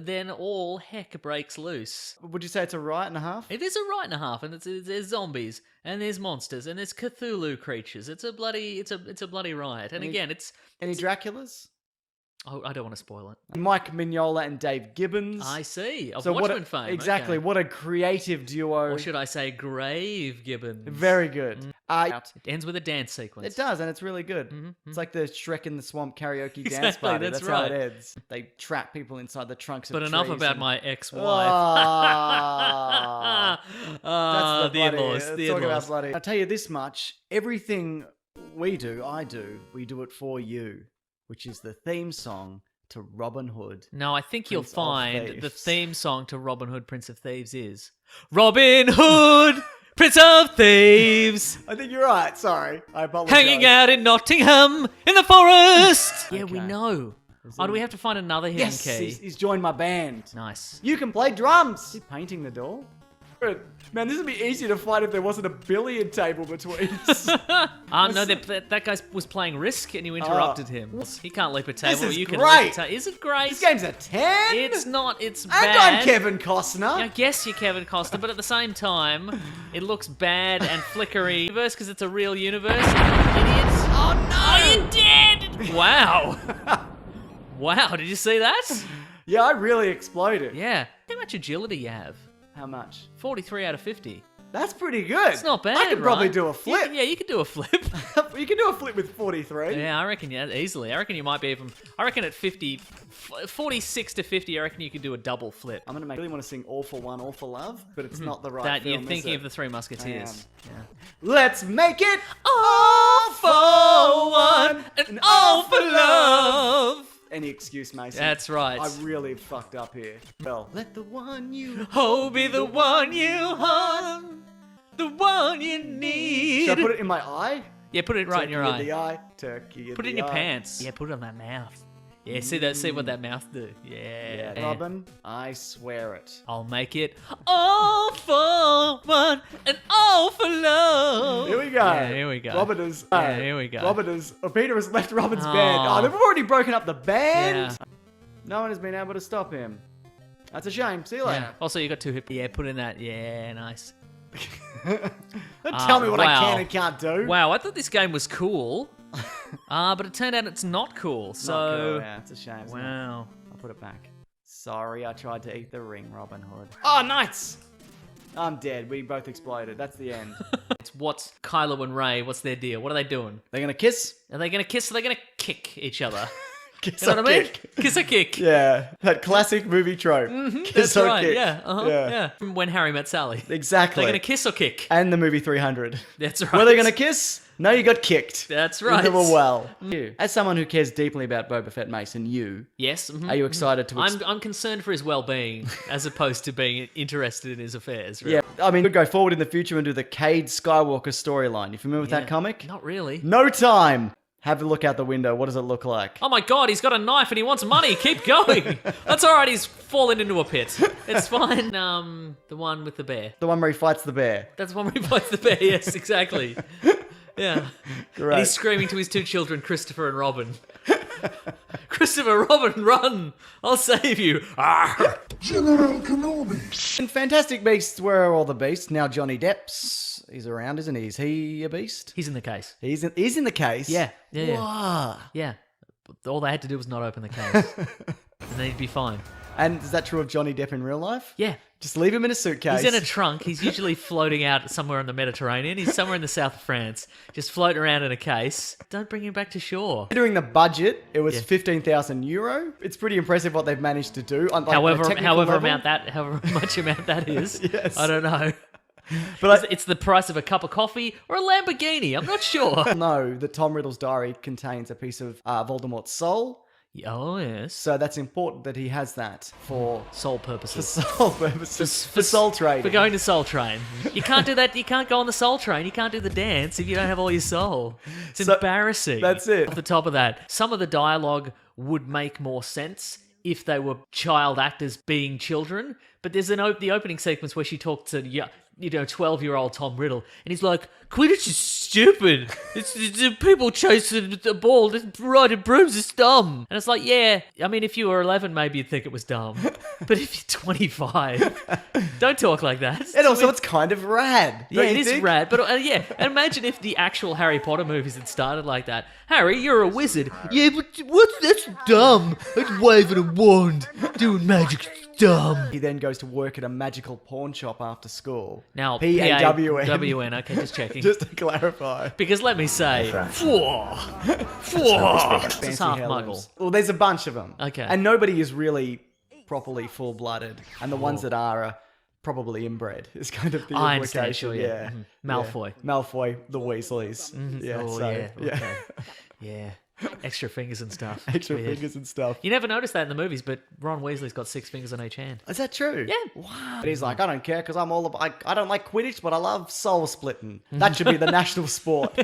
then all heck breaks loose. Would you say it's a right and a half? It is a right and a half, and there's zombies, and there's monsters, and there's Cthulhu creatures. It's a bloody riot. And Any- again, it's Any Draculas? oh, I don't want to spoil it. Mike Mignola and Dave Gibbons. I see of So what a- Watchmen fame. Exactly. okay. What a creative duo. Or should I say Grave Gibbons? Very good. It ends with a dance sequence. It does, and it's really good. Mhm, It's like the Shrek in the Swamp karaoke dance Exactly, party. that's That's how it right. ends. They trap people inside the trunks of But trees. enough about and- my ex-wife. Ah. That's The bloody- in-laws. let's The talk about in-laws. bloody. I'll tell you this much. Everything we do, we do it for you, which is the theme song to Robin Hood. No, I think you'll Prince of find the Thieves. theme song to Robin Hood, Prince of Thieves is Robin Hood, Prince of Thieves, I think you're right. Sorry. I apologize. hanging out in Nottingham in the forest. Yeah, we Okay. know. Oh, do we have to find another hidden Yes, key? he's joined my band. Nice. You can play drums. Is he painting the door? Man, this would be easier to fight if there wasn't a billiard table between us. No, that guy was playing Risk and you interrupted him. He can't leap a table. is you can great. leap a table. Is it great? This game's a 10. It's not. It's and bad. I'm Kevin Costner. I guess you're Kevin Costner, but at the same time, it looks bad and flickery. Universe because it's a real universe. Idiots. Oh no! Oh, you did! Wow. Wow, did you see that? Yeah, I really exploded. Yeah. How much agility you have? How much? 43 out of 50. That's pretty good. It's not bad, I could probably right? do a flip. Yeah, you could do a flip. You can do a flip with 43. Yeah, I reckon, easily. I reckon you might be even... I reckon at 46 to 50, I reckon you could do a double flip. I'm gonna really want to sing "All for One, All for Love," but it's not the right That film, you're is thinking it? of the Three Musketeers. Yeah. Let's make it All for one and all for love. Any excuse, Mason. That's right. I really fucked up here. Well, let the one you. Oh, be the one you want, the one you need. Should I put it in my eye? Yeah, put it right in your Turkey in the eye. eye. Turkey in Put it in the your eye. pants. Yeah, put it on that mouth. Yeah, see that? See what that mouth do? Yeah, Yeah. Robin, I swear it. I'll make it all for one and all for love. Here we go. Yeah, here we go. Robin is. Yeah, here we go. Robin is. Peter has left Robin's Oh. band. Oh, they've already broken up the band. Yeah. No one has been able to stop him. That's a shame. See you later. Yeah. Also, you got two hip. Yeah, put in that. Yeah, nice. Don't tell me what I wow. can and can't do. Wow, I thought this game was cool. But it turned out it's not cool. Not So, cool, yeah, it's a shame. isn't it? wow. I'll put it back. Sorry, I tried to eat the ring, Robin Hood. Oh, nice! I'm dead. We both exploded. That's the end. It's what's Kylo and Rey? What's their deal? What are they doing? They're gonna kiss? Are they gonna kiss? Or are they gonna kick each other? Kiss You know or what I mean? kick. Kiss or kick. Yeah, that classic movie trope. Kiss That's or right. kick. Yeah. Yeah. From When Harry Met Sally. Exactly. They're gonna kiss or kick. And the movie 300. That's right. Were they gonna kiss? No, you got kicked. That's You right. never well. You, as someone who cares deeply about Boba Fett, Mason, Yes. mhm. are you excited to? I'm concerned for his well-being as opposed to being interested in his affairs. Really. Yeah, I mean, we could go forward in the future and do the Cade Skywalker storyline. You familiar with that comic? Not really. No time. Have a look out the window. What does it look like? Oh my god, he's got a knife and he wants money. Keep going. That's alright, he's fallen into a pit. It's fine. The one with the bear. The one where he fights the bear. That's the one where he fights the bear. Yes, exactly. Yeah. And Great. he's screaming to his two children, Christopher and Robin. Christopher, Robin, run! I'll save you. Arr! In Fantastic Beasts, where are all the beasts? Now Johnny Depp's. He's around, isn't he? Is he a beast? He's in the case. He's in the case. Yeah. Wow. Yeah. All they had to do was not open the case. And they'd be fine. And is that true of Johnny Depp in real life? Yeah. Just leave him in a suitcase. He's in a trunk. He's usually floating out somewhere in the Mediterranean. He's somewhere in the south of France, just floating around in a case. Don't bring him back to shore. Considering the budget, it was Yeah. €15,000. It's pretty impressive what they've managed to do. On, like, However on a technical level. however much amount that is. Yes. I don't know. But It's the price of a cup of coffee or a Lamborghini. I'm not sure. I know that Tom Riddle's diary contains a piece of Voldemort's soul. Oh, yes. So that's important that he has that for Soul purposes. soul purposes, for soul trading. For going to Soul Train. You can't do that. You can't go on the Soul Train. You can't do the dance if you don't have all your soul. It's So, embarrassing. that's it. Off the top of that, some of the dialogue would make more sense if they were child actors being children. But there's the opening sequence where she talked to 12-year-old Tom Riddle, and he's like, "Quidditch is stupid. It's people chasing the ball, riding brooms is dumb." And it's like, yeah, I mean, if you were 11, maybe you'd think it was dumb. But if you're 25, don't talk like that. And also, it's kind of rad. Yeah, don't it you is think? rad. But yeah, and imagine if the actual Harry Potter movies had started like that. Harry, you're a wizard. Yeah, but that's dumb. That's waving a wand, doing magic. Dumb. He then goes to work at a magical pawn shop after school. Now, P-A-W-N. W-N. Okay, just checking. Just to clarify. Because let me say, it's Fancy half Helens. muggle. Well, there's a bunch of them. Okay. And nobody is really properly full-blooded. And the ones that are probably inbred. Is kind of the I implication. understand, sure, yeah. Mhm. Malfoy. Yeah. Malfoy, the Weasleys. Yeah, Oh, so, yeah. Okay. Yeah. Extra fingers and stuff. Extra Weird. fingers and stuff. You never noticed that in the movies, but Ron Weasley's got 6 fingers on each hand. Is that true? Yeah. Wow. But he's like, I don't care because I'm all about, I don't like Quidditch, but I love soul splitting. That should be the national sport.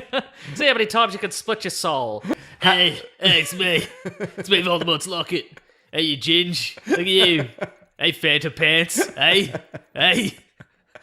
See how many times you can split your soul. Hey, it's me. It's me, Voldemort's locket. Hey, you Ginge. Look at you. Hey, Phantom Pants. Hey. Get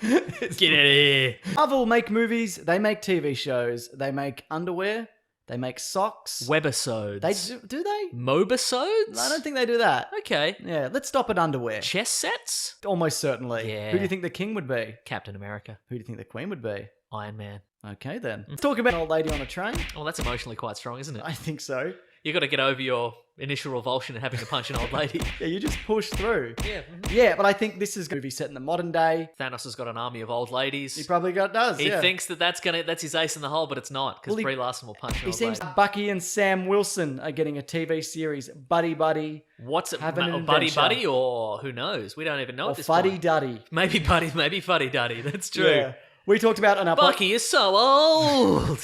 out of here. Marvel make movies, they make TV shows, they make underwear, they make socks. Webisodes. They do they? Mobisodes? I don't think they do that. Okay. Yeah, let's stop at underwear. Chess sets? Almost certainly. Yeah. Who do you think the king would be? Captain America. Who do you think the queen would be? Iron Man. Okay then. Let's talk about an old lady on a train. Well, that's emotionally quite strong, isn't it? I think so. You got to get over your initial revulsion at having to punch an old lady. Yeah, you just push through. Yeah. Yeah, but I think this is going to be set in the modern day. Thanos has got an army of old ladies. He probably does. He yeah. thinks that's his ace in the hole, but it's not because Well, Brie Larson will punch an He old seems lady. Bucky and Sam Wilson are getting a TV series, Buddy Buddy, What's it? having an Buddy adventure. Buddy or who knows? We don't even know or at this Fuddy point. Duddy. Maybe Buddy, maybe Fuddy Duddy. That's true. Yeah. We talked about it on our Bucky is so old.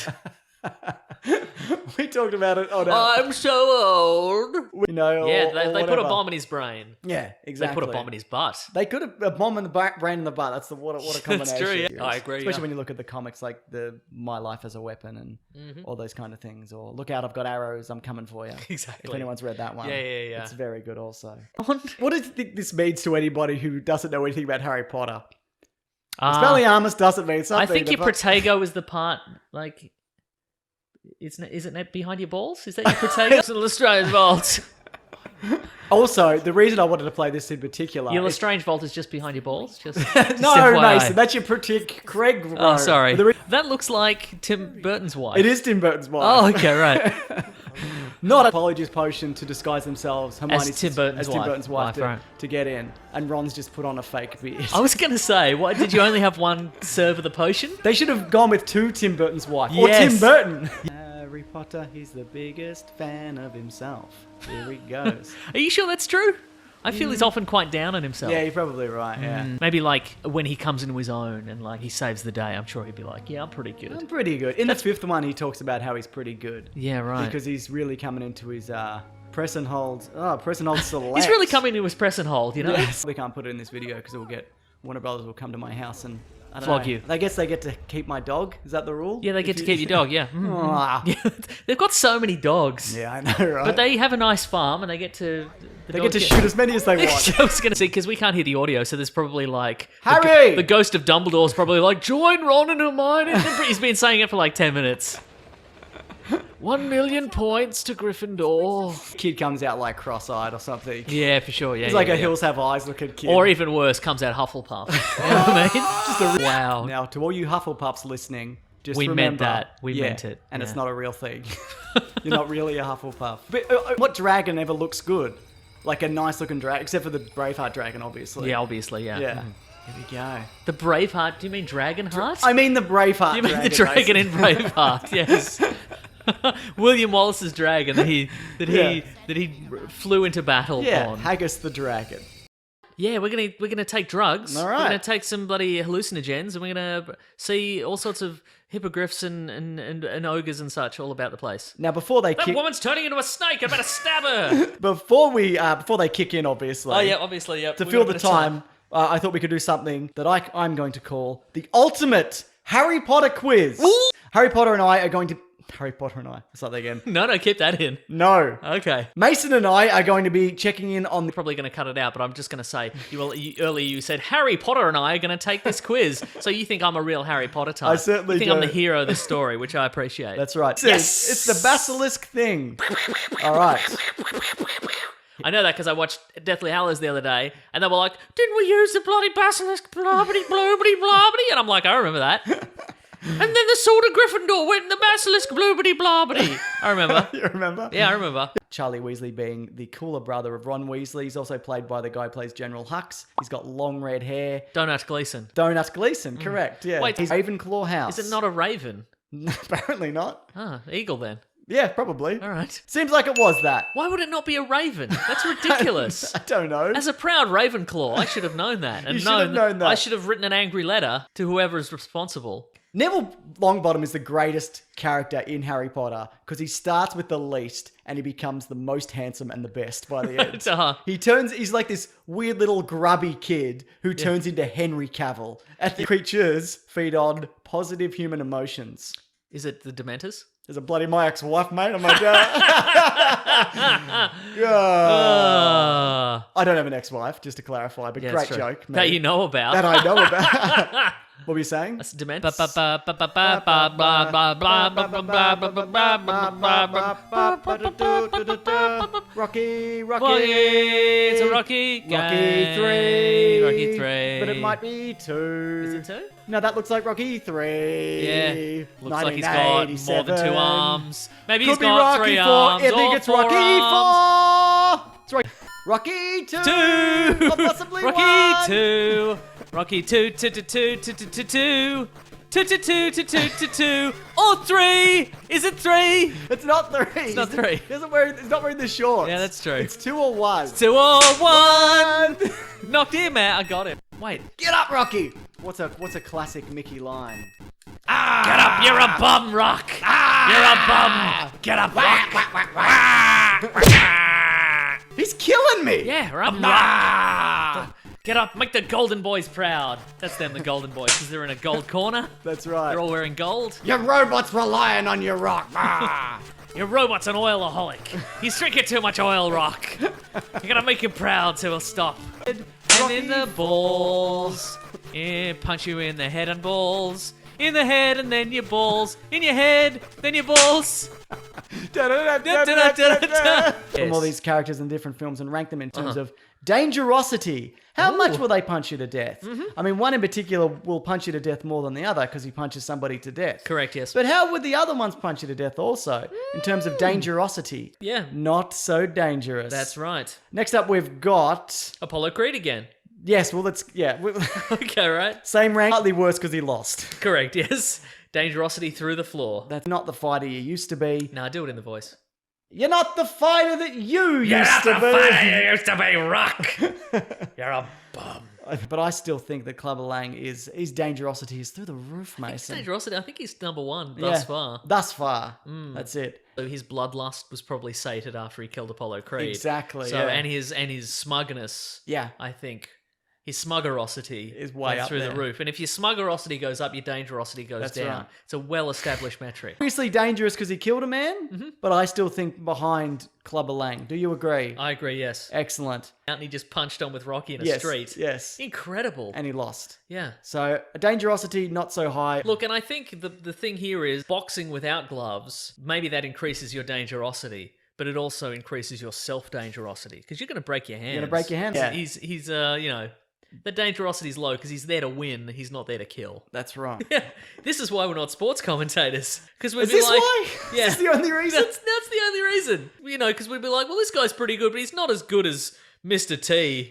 We talked about it on our, I'm so old. you know, Yeah, or they put a whatever. bomb in his brain. Yeah, exactly. They put a bomb in his butt. They could have a bomb in the brain in the butt. That's what a combination. true, yeah. is. I agree, Especially yeah. when you look at the comics like the My Life as a Weapon and Mm-hmm. all those kind of things, or Look Out, I've Got Arrows, I'm coming for you. Exactly. If anyone's read that one, Yeah. it's very good. Also, what do you think this means to anybody who doesn't know anything about Harry Potter? Expelliarmus doesn't mean something. I think your but- Protego is the part, like, isn't it behind your balls? Is that your Protego? It's a Lestrange Vault. Also, the reason I wanted to play this in particular. Your is- Lestrange Vault is just behind your balls? Just no, FYI. Mason, that's your Craig. Oh, sorry. The That looks like Tim Burton's wife. It is Tim Burton's wife. Oh, okay, right. Not a apologies potion to disguise themselves. Hermione's Tim Burton's Tim wife. Burton's wife Right. to get in, and Ron's just put on a fake beard. I was going to say, what, did you only have one serve of the potion? They should have gone with two Tim Burton's wife or Yes. Tim Burton. Harry Potter, he's the biggest fan of himself. Here he goes. Are you sure that's true? I feel he's often quite down on himself. Yeah, you're probably right. Yeah, Maybe like when he comes into his own and like he saves the day, I'm sure he'd be like, yeah, I'm pretty good. I'm pretty good. In the fifth one, he talks about how he's pretty good Yeah, right. because he's really coming into his press and hold. Oh, press and hold select. He's really coming to his press and hold, you know? Yes. We can't put it in this video because it will get Warner Brothers will come to my house and I don't Flog know. you. I guess they get to keep my dog. Is that the rule? Yeah, they get to keep your dog, yeah. Ah. Yeah, they've got so many dogs. Yeah, I know, right? But they have a nice farm and they get to They get to shoot as many as they want. I was going to say, because we can't hear the audio, so there's probably like... Harry! The ghost of Dumbledore's probably like, join Ron and Hermione. He's been saying it for like 10 minutes. 1 million points to Gryffindor. Kid comes out like cross-eyed or something. Yeah, for sure. Yeah, He's yeah, like yeah. a Hills Have Eyes looking kid. Or even worse, comes out Hufflepuff. You know what I mean? Wow. Now, to all you Hufflepuffs listening, just We meant remember, that. We meant it. And it's Yeah. not a real thing. You're not really a Hufflepuff. But what dragon ever looks good? Like a nice looking dragon, except for the Braveheart dragon, obviously. Yeah, obviously, yeah. Yeah. Mhm. Here we go. The Braveheart, do you mean Dragonheart? I mean the Braveheart You mean dragon. the dragon in basically. Braveheart? Yes. William Wallace's dragon that he flew into battle Yeah, on. Haggis the dragon. Yeah, we're gonna take drugs. All We're right. gonna take some bloody hallucinogens, and we're gonna see all sorts of hippogriffs and ogres and such all about the place. Now, before they That kick, woman's turning into a snake. I better stab her. before they kick in, obviously. Oh yeah, obviously, yeah. To We fill got a the bit of time, I thought we could do something that I'm going to call the ultimate Harry Potter quiz. Harry Potter and I. Start that again. No, keep that in. No. Okay. Mason and I are going to be checking in on the. Probably going to cut it out, but I'm just going to say, earlier you said Harry Potter and I are going to take this quiz. So you think I'm a real Harry Potter type. I certainly You think I'm do. the hero of this story, which I appreciate. That's right. Yes! It's the basilisk thing. All right. I know that because I watched Deathly Hallows the other day, and they were like, didn't we use the bloody basilisk, blobbity, bloobity, blobbity? And I'm like, I remember that. And then the sword of Gryffindor went in the basilisk, bloobity, blobbity. I remember. You remember? Yeah, I remember. Charlie Weasley being the cooler brother of Ron Weasley. He's also played by the guy who plays General Hux. He's got long red hair. Donut Gleason. Donut Gleason, correct. Yeah. Wait, he's Ravenclaw House. Is it not a raven? Apparently not. Ah, eagle then. Yeah, probably. All right. Seems like it was that. Why would it not be a raven? That's ridiculous. I don't know. As a proud Ravenclaw, I should have known that. And You should have known that. I should have written an angry letter to whoever is responsible. Neville Longbottom is the greatest character in Harry Potter because he starts with the least and he becomes the most handsome and the best by the end. He's like this weird little grubby kid who turns into Henry Cavill. And the creatures feed on positive human emotions. Is it the Dementors? There's a bloody my ex-wife, mate. I'm like, yeah. I don't have an ex-wife, just to clarify, but Yeah, great that's true. joke. That you know about. That I know about. What were you saying? That's Dementors. Rocky. It's a Rocky game. Rocky 3. Rocky 3. But it might be 2. Is it 2? No, that looks like Rocky 3. Yeah. Looks like he's got more than 2 arms. Maybe Could he's be got Rocky 3 4. arms. I think or it's 4 Rocky arms. 4. It's Rocky 2. 2. Or possibly Rocky 1. 2. Rocky 2. 2. Or 3. Is it 3? It's not 3. It's not 3. He's not wearing the shorts. Yeah, that's true. It's 2 or 1. 2 or 1. 1. Knocked him out. I got him. Wait. Get up, Rocky. What's a classic Mickey line? Get up. You're a bum, Rock. You're a bum. Get up, Rock. He's killing me. Yeah, Rock. Get up. Make the Golden Boys proud. That's them, the Golden Boys, because they're in a gold corner. That's right. They're all wearing gold. Your robot's relying on your rock. Your robot's an oilaholic. He's drinking too much oil, Rock. You gotta make him proud so he'll stop. And in the balls. Yeah, punch you in the head and balls. In the head and then your balls. In your head, then your balls. From all these characters in different films and rank them in terms of dangerosity. How much will they punch you to death? I mean, one in particular will punch you to death more than the other because he punches somebody to death. Correct, yes. But how would the other ones punch you to death also in terms of dangerosity? Yeah. Not so dangerous. That's right. Next up, we've got... Apollo Creed again. Yes, well, let's... Yeah. Okay, right. Same rank, slightly worse because he lost. Correct, yes. Dangerosity through the floor. That's not the fighter you used to be. Nah, do it in the voice. You're not the fighter that you used to be. You used to be, Rock. You're a bum. But I still think that Clubber Lang his dangerosity is through the roof, Mason. Dangerosity, I think he's number 1 thus far. Thus far. That's it. So his bloodlust was probably sated after he killed Apollo Creed. Exactly. So yeah. and his smugness. Yeah. I think his smuggerosity Is way went up through there. the roof. And if your smuggerosity goes up, your dangerosity goes That's down. right. It's a well-established metric. Obviously dangerous because he killed a man, but I still think behind Clubber Lang. Do you agree? I agree, yes. Excellent. And he just punched on with Rocky in a Yes, street. yes. Incredible. And he lost. Yeah. So dangerosity, not so high. Look, and I think the thing here is boxing without gloves, maybe that increases your dangerosity, but it also increases your self-dangerosity because you're going to break your hands. You're gonna break your hands. Yeah. He's you know, the dangerosity's low because he's there to win. He's not there to kill. That's right. Yeah, this is why we're not sports commentators. Because we'd Is be this like, why? yeah, Is this the only reason? that's the only reason. You know, because we'd be like, well, this guy's pretty good, but he's not as good as Mr. T.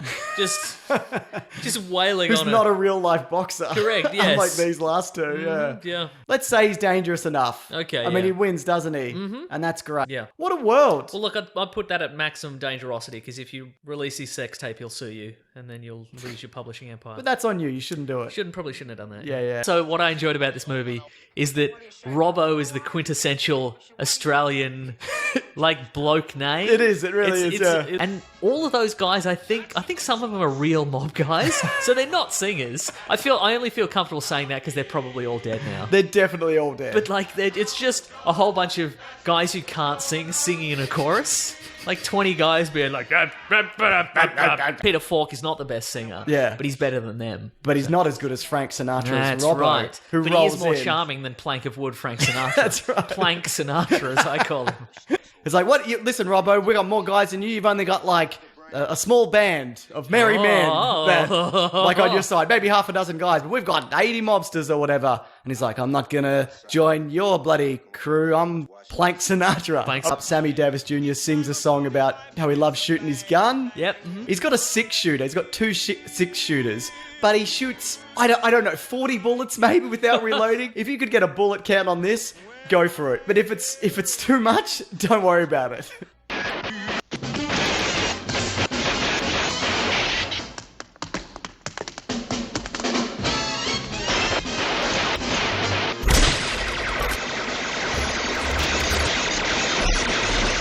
Just wailing Who's on not it. a real life boxer. Correct, yes. Unlike these last two, yeah. Yeah. Let's say he's dangerous enough. Okay, I mean, yeah. he wins, doesn't he? Mm-hmm. And that's great. Yeah. What a world. Well, look, I'd put that at maximum dangerosity because if you release his sex tape, he'll sue you, and then you'll lose your publishing empire. But that's on you. You shouldn't do it. Probably shouldn't have done that. Yeah, yeah. So what I enjoyed about this movie is that Robbo is the quintessential Australian, like, bloke name. It is, it really is, yeah. And all of those guys, I think some of them are real mob guys, so they're not singers. I only feel comfortable saying that because they're probably all dead now. They're definitely all dead. But like, it's just a whole bunch of guys who can't sing singing in a chorus. Like 20 guys being like, Peter Falk is not the best singer. Yeah. But he's better than them. But he's not as good as Frank Sinatra That's as Robbo, right. who But rolls he is more in. charming than Plank of Wood Frank Sinatra. That's right. Plank Sinatra, as I call him. It's like, what? Listen, Robbo, we got more guys than you. You've only got like a small band of merry men that, like on your side, maybe half a dozen guys, but we've got 80 mobsters or whatever. And he's like, I'm not gonna join your bloody crew. I'm Plank Sinatra. Plank- Sammy Davis Jr. sings a song about how he loves shooting his gun. Yep. Mhm. He's got a 6-shooter. He's got two 6-shooters, but he shoots, I don't know, 40 bullets maybe without reloading. If you could get a bullet count on this, go for it. But if it's too much, don't worry about it.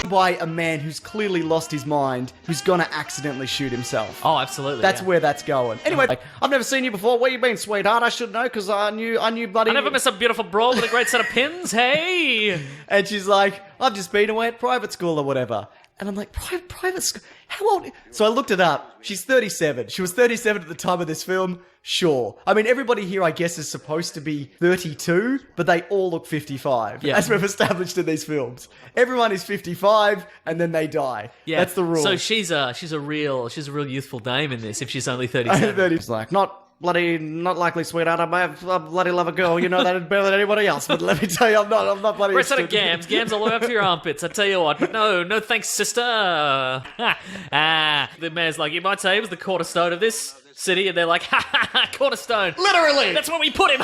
By a man who's clearly lost his mind, who's gonna accidentally shoot himself. Oh, absolutely. That's yeah. where that's going. Anyway, like, I've never seen you before. Where you been, sweetheart? I should know because I knew bloody. I never miss a beautiful brawl with a great set of pins. Hey! And she's like, I've just been away at private school or whatever. And I'm like, private school? How old? So I looked it up. She's 37. She was 37 at the time of this film. Sure. I mean, everybody here, I guess, is supposed to be 32, but they all look 55. Yeah. As we've established in these films. Everyone is 55, and then they die. Yeah. That's the rule. So she's a real youthful dame in this if she's only 37. He's like, not likely, sweetheart. I bloody love a girl. You know that better than anybody else. But let me tell you, I'm not bloody. We're a set of interested. gams all the way up to your armpits. I tell you what, but no thanks, sister. The mayor's like, you might say he was the cornerstone of this city, and they're like, cornerstone. Literally. That's where we put him.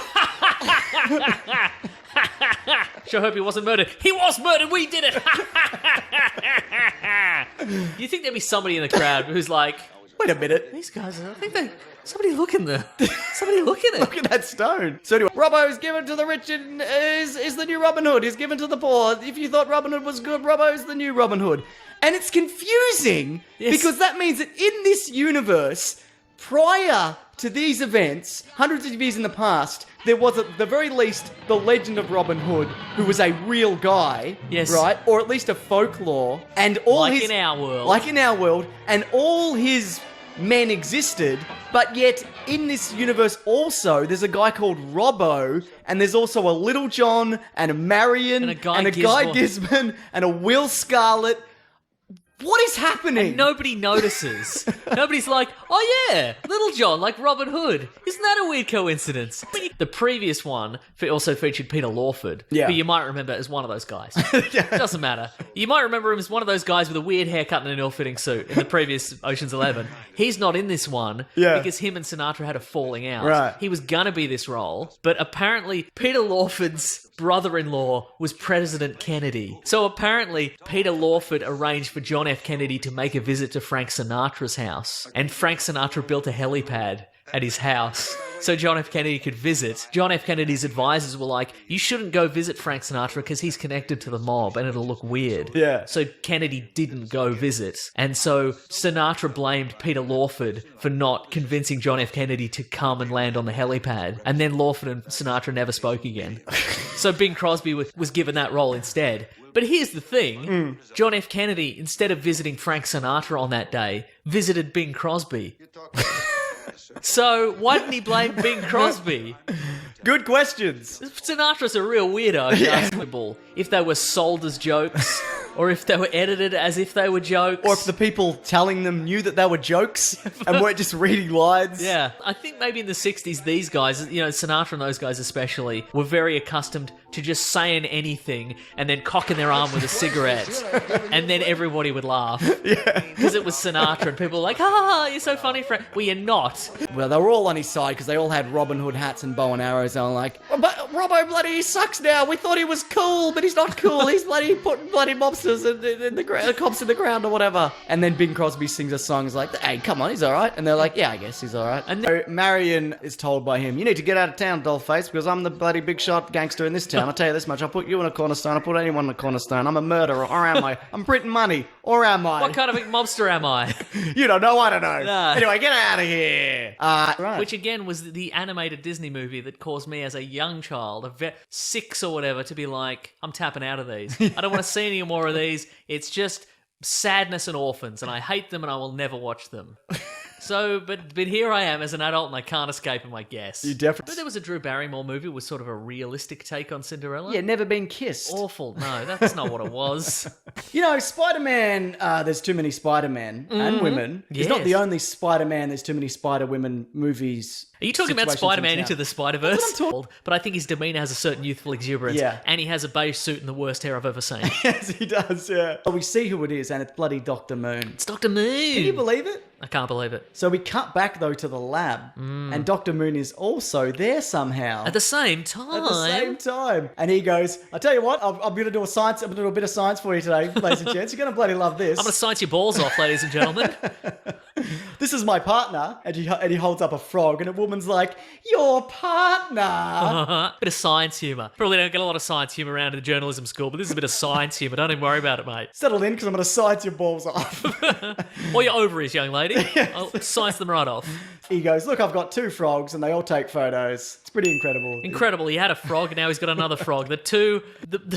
Sure hope he wasn't murdered. He was murdered. We did it. You think there'd be somebody in the crowd who's like, Wait a minute. these guys, I think they. Somebody look in there. Somebody look in it. Look at that stone. So anyway, Robbo's given to the rich and is the new Robin Hood. He's given to the poor. If you thought Robin Hood was good, Robbo's the new Robin Hood. And it's confusing Yes. because that means that in this universe, prior to these events, hundreds of years in the past, there was at the very least the legend of Robin Hood, who was a real guy, Yes. right? Or at least a folklore. And all Like his, in our world. Like in our world. And all his men existed, but yet in this universe also there's a guy called Robbo, and there's also a Little John and a Marion And a Guy Gisborne and a Will Scarlet. What is happening? Nobody notices. Nobody's like, oh yeah, Little John, like Robin Hood. Isn't that a weird coincidence? The previous one also featured Peter Lawford, Yeah. who you might remember as one of those guys. Doesn't matter. You might remember him as one of those guys with a weird haircut and an ill-fitting suit in the previous Ocean's 11. He's not in this one Yeah. because him and Sinatra had a falling out. Right. He was gonna be this role, but apparently Peter Lawford's brother-in-law was President Kennedy. So apparently Peter Lawford arranged for John F. Kennedy to make a visit to Frank Sinatra's house. And Frank Sinatra built a helipad at his house so John F. Kennedy could visit. John F. Kennedy's advisors were like, you shouldn't go visit Frank Sinatra because he's connected to the mob and it'll look weird. Yeah. So Kennedy didn't go visit. And so Sinatra blamed Peter Lawford for not convincing John F. Kennedy to come and land on the helipad. And then Lawford and Sinatra never spoke again. So Bing Crosby was given that role instead. But here's the thing. John F. Kennedy, instead of visiting Frank Sinatra on that day, visited Bing Crosby. So why didn't he blame Bing Crosby? Good questions. Sinatra's a real weirdo. If they were sold as jokes, or if they were edited as if they were jokes. Or if the people telling them knew that they were jokes and weren't just reading lines. Yeah, I think maybe in the 60s, these guys, Sinatra and those guys especially, were very accustomed to just saying anything and then cocking their arm with a cigarette, and then everybody would laugh. Yeah. Because it was Sinatra, and people were like, "Ah, you're so funny, Frank." Well, you're not. Well, they were all on his side because they all had Robin Hood hats and bow and arrows. They were like, but Robbo bloody he sucks now. We thought he was cool, but he's not cool. He's bloody putting bloody mobsters in the cops in the ground or whatever. And then Bing Crosby sings a song. He's like, hey, come on, he's all right. And they're like, yeah, I guess he's all right. And so Marion is told by him, you need to get out of town, dollface, because I'm the bloody big shot gangster in this town. I'll tell you this much. I'll put you in a cornerstone. I'll put anyone in a cornerstone. I'm a murderer, or am I? I'm printing money, or am I? What kind of a mobster am I? You don't know, I don't know. Nah. Anyway, get out of here. Right. Which again was the animated Disney movie that caused me as a young child, 6 or whatever, to be like, I'm tapping out of these. I don't want to see any more of these. It's just sadness and orphans, and I hate them and I will never watch them. So, but here I am as an adult and I can't escape them, I guess. You definitely... But there was a Drew Barrymore movie with sort of a realistic take on Cinderella. Yeah, Never Been Kissed. Awful. No, that's not what it was. Spider-Man, there's too many Spider-Men and women. He's not the only Spider-Man, there's too many Spider-Women movies. Are you talking about Spider-Man Into the Spider-Verse? But I think his demeanour has a certain youthful exuberance. Yeah. And he has a beige suit and the worst hair I've ever seen. Yes, he does, yeah. But we see who it is, and it's bloody Dr. Moon. It's Dr. Moon. Can you believe it? I can't believe it. So we cut back, though, to the lab, and Dr. Moon is also there somehow. At the same time. At the same time. And he goes, I tell you what, I'm going to do a bit of science for you today, ladies and gents. You're going to bloody love this. I'm going to science your balls off, ladies and gentlemen. This is my partner. And he holds up a frog, and a woman's like, your partner. Bit of science humour. Probably don't get a lot of science humour around in the journalism school, but this is a bit of science humour. Don't even worry about it, mate. Settle in, because I'm going to science your balls off. Or your ovaries, young lady. Yes. I'll science them right off. He goes, look, I've got 2 frogs, and they all take photos. It's pretty incredible. Incredible. He had a frog, and now he's got another frog. The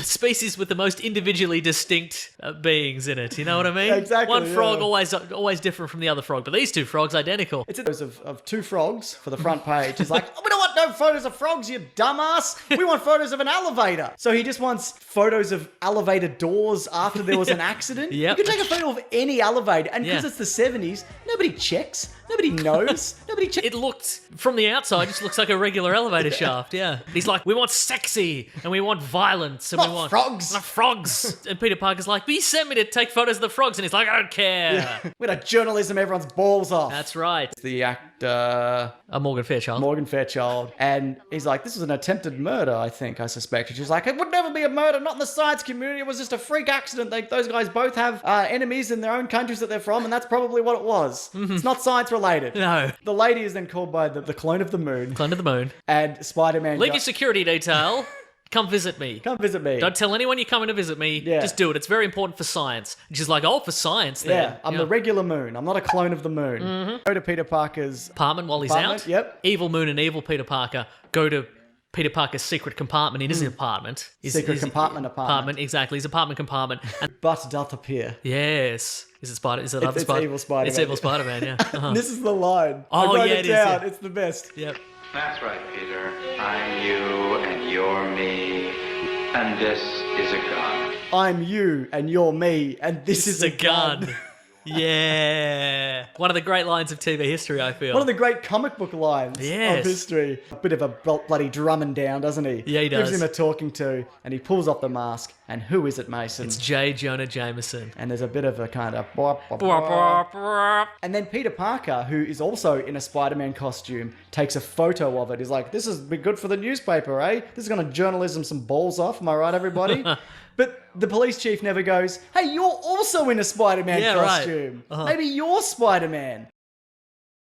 species with the most individually distinct beings in it. You know what I mean? Exactly. One frog always different from the other frog, but these 2 frogs identical. It's of 2 frogs for the front page. He's like, we don't want no photos of frogs, you dumbass. We want photos of an elevator. So he just wants photos of elevator doors after there was an accident. Yep. You can take a photo of any elevator, and because it's the 70s, nobody checks. Nobody knows. Nobody checks. It looked, from the outside, just looks like a regular elevator shaft, yeah. He's like, we want sexy, and we want violence, and we want... frogs. Not frogs. And Peter Parker's like, but you sent me to take photos of the frogs, and he's like, I don't care. Yeah. We're at journalism, everyone's balls off. That's right. The actor... Morgan Fairchild. Morgan Fairchild. And he's like, this was an attempted murder, I suspect. And she's like, it would never be a murder, not in the science community. It was just a freak accident. Those guys both have enemies in their own countries that they're from, and that's probably what it was. It's not science related. No. The lady is then called by the clone of the moon. Clone of the moon. And Spider-Man... Leave your security detail. Come visit me. Come visit me. Don't tell anyone you're coming to visit me. Yeah. Just do it. It's very important for science. And she's like, oh, for science then. Yeah, I'm the regular moon. I'm not a clone of the moon. Go to Peter Parker's... apartment while he's apartment, out. Yep. Evil Moon and evil Peter Parker go to Peter Parker's secret compartment in his apartment. Secret compartment apartment. Exactly. His apartment compartment. And But doth appear. yes. Is it Spider? Is it other It's Spider? evil Spider-Man. It's evil Spider-Man, yeah. Uh-huh. This is the line. Oh, I wrote yeah, it it is, down. yeah. It's the best. Yep. That's right, Peter. I'm you and you're me, and this is a gun. I'm you and you're me, and this is a gun. Yeah. One of the great lines of TV history, I feel. One of the great comic book lines Yes. of history. A bit of a bloody drumming down, doesn't he? Yeah, he does. Gives him a talking to, and he pulls off the mask. And who is it, Mason? It's J. Jonah Jameson. And there's a bit of a kind of... Bwah. And then Peter Parker, who is also in a Spider-Man costume, takes a photo of it. He's like, this is be good for the newspaper, eh? This is going to journalism some balls off. Am I right, everybody? But the police chief never goes, hey, you're also in a Spider-Man Yeah, right. costume. Maybe you're Spider-Man.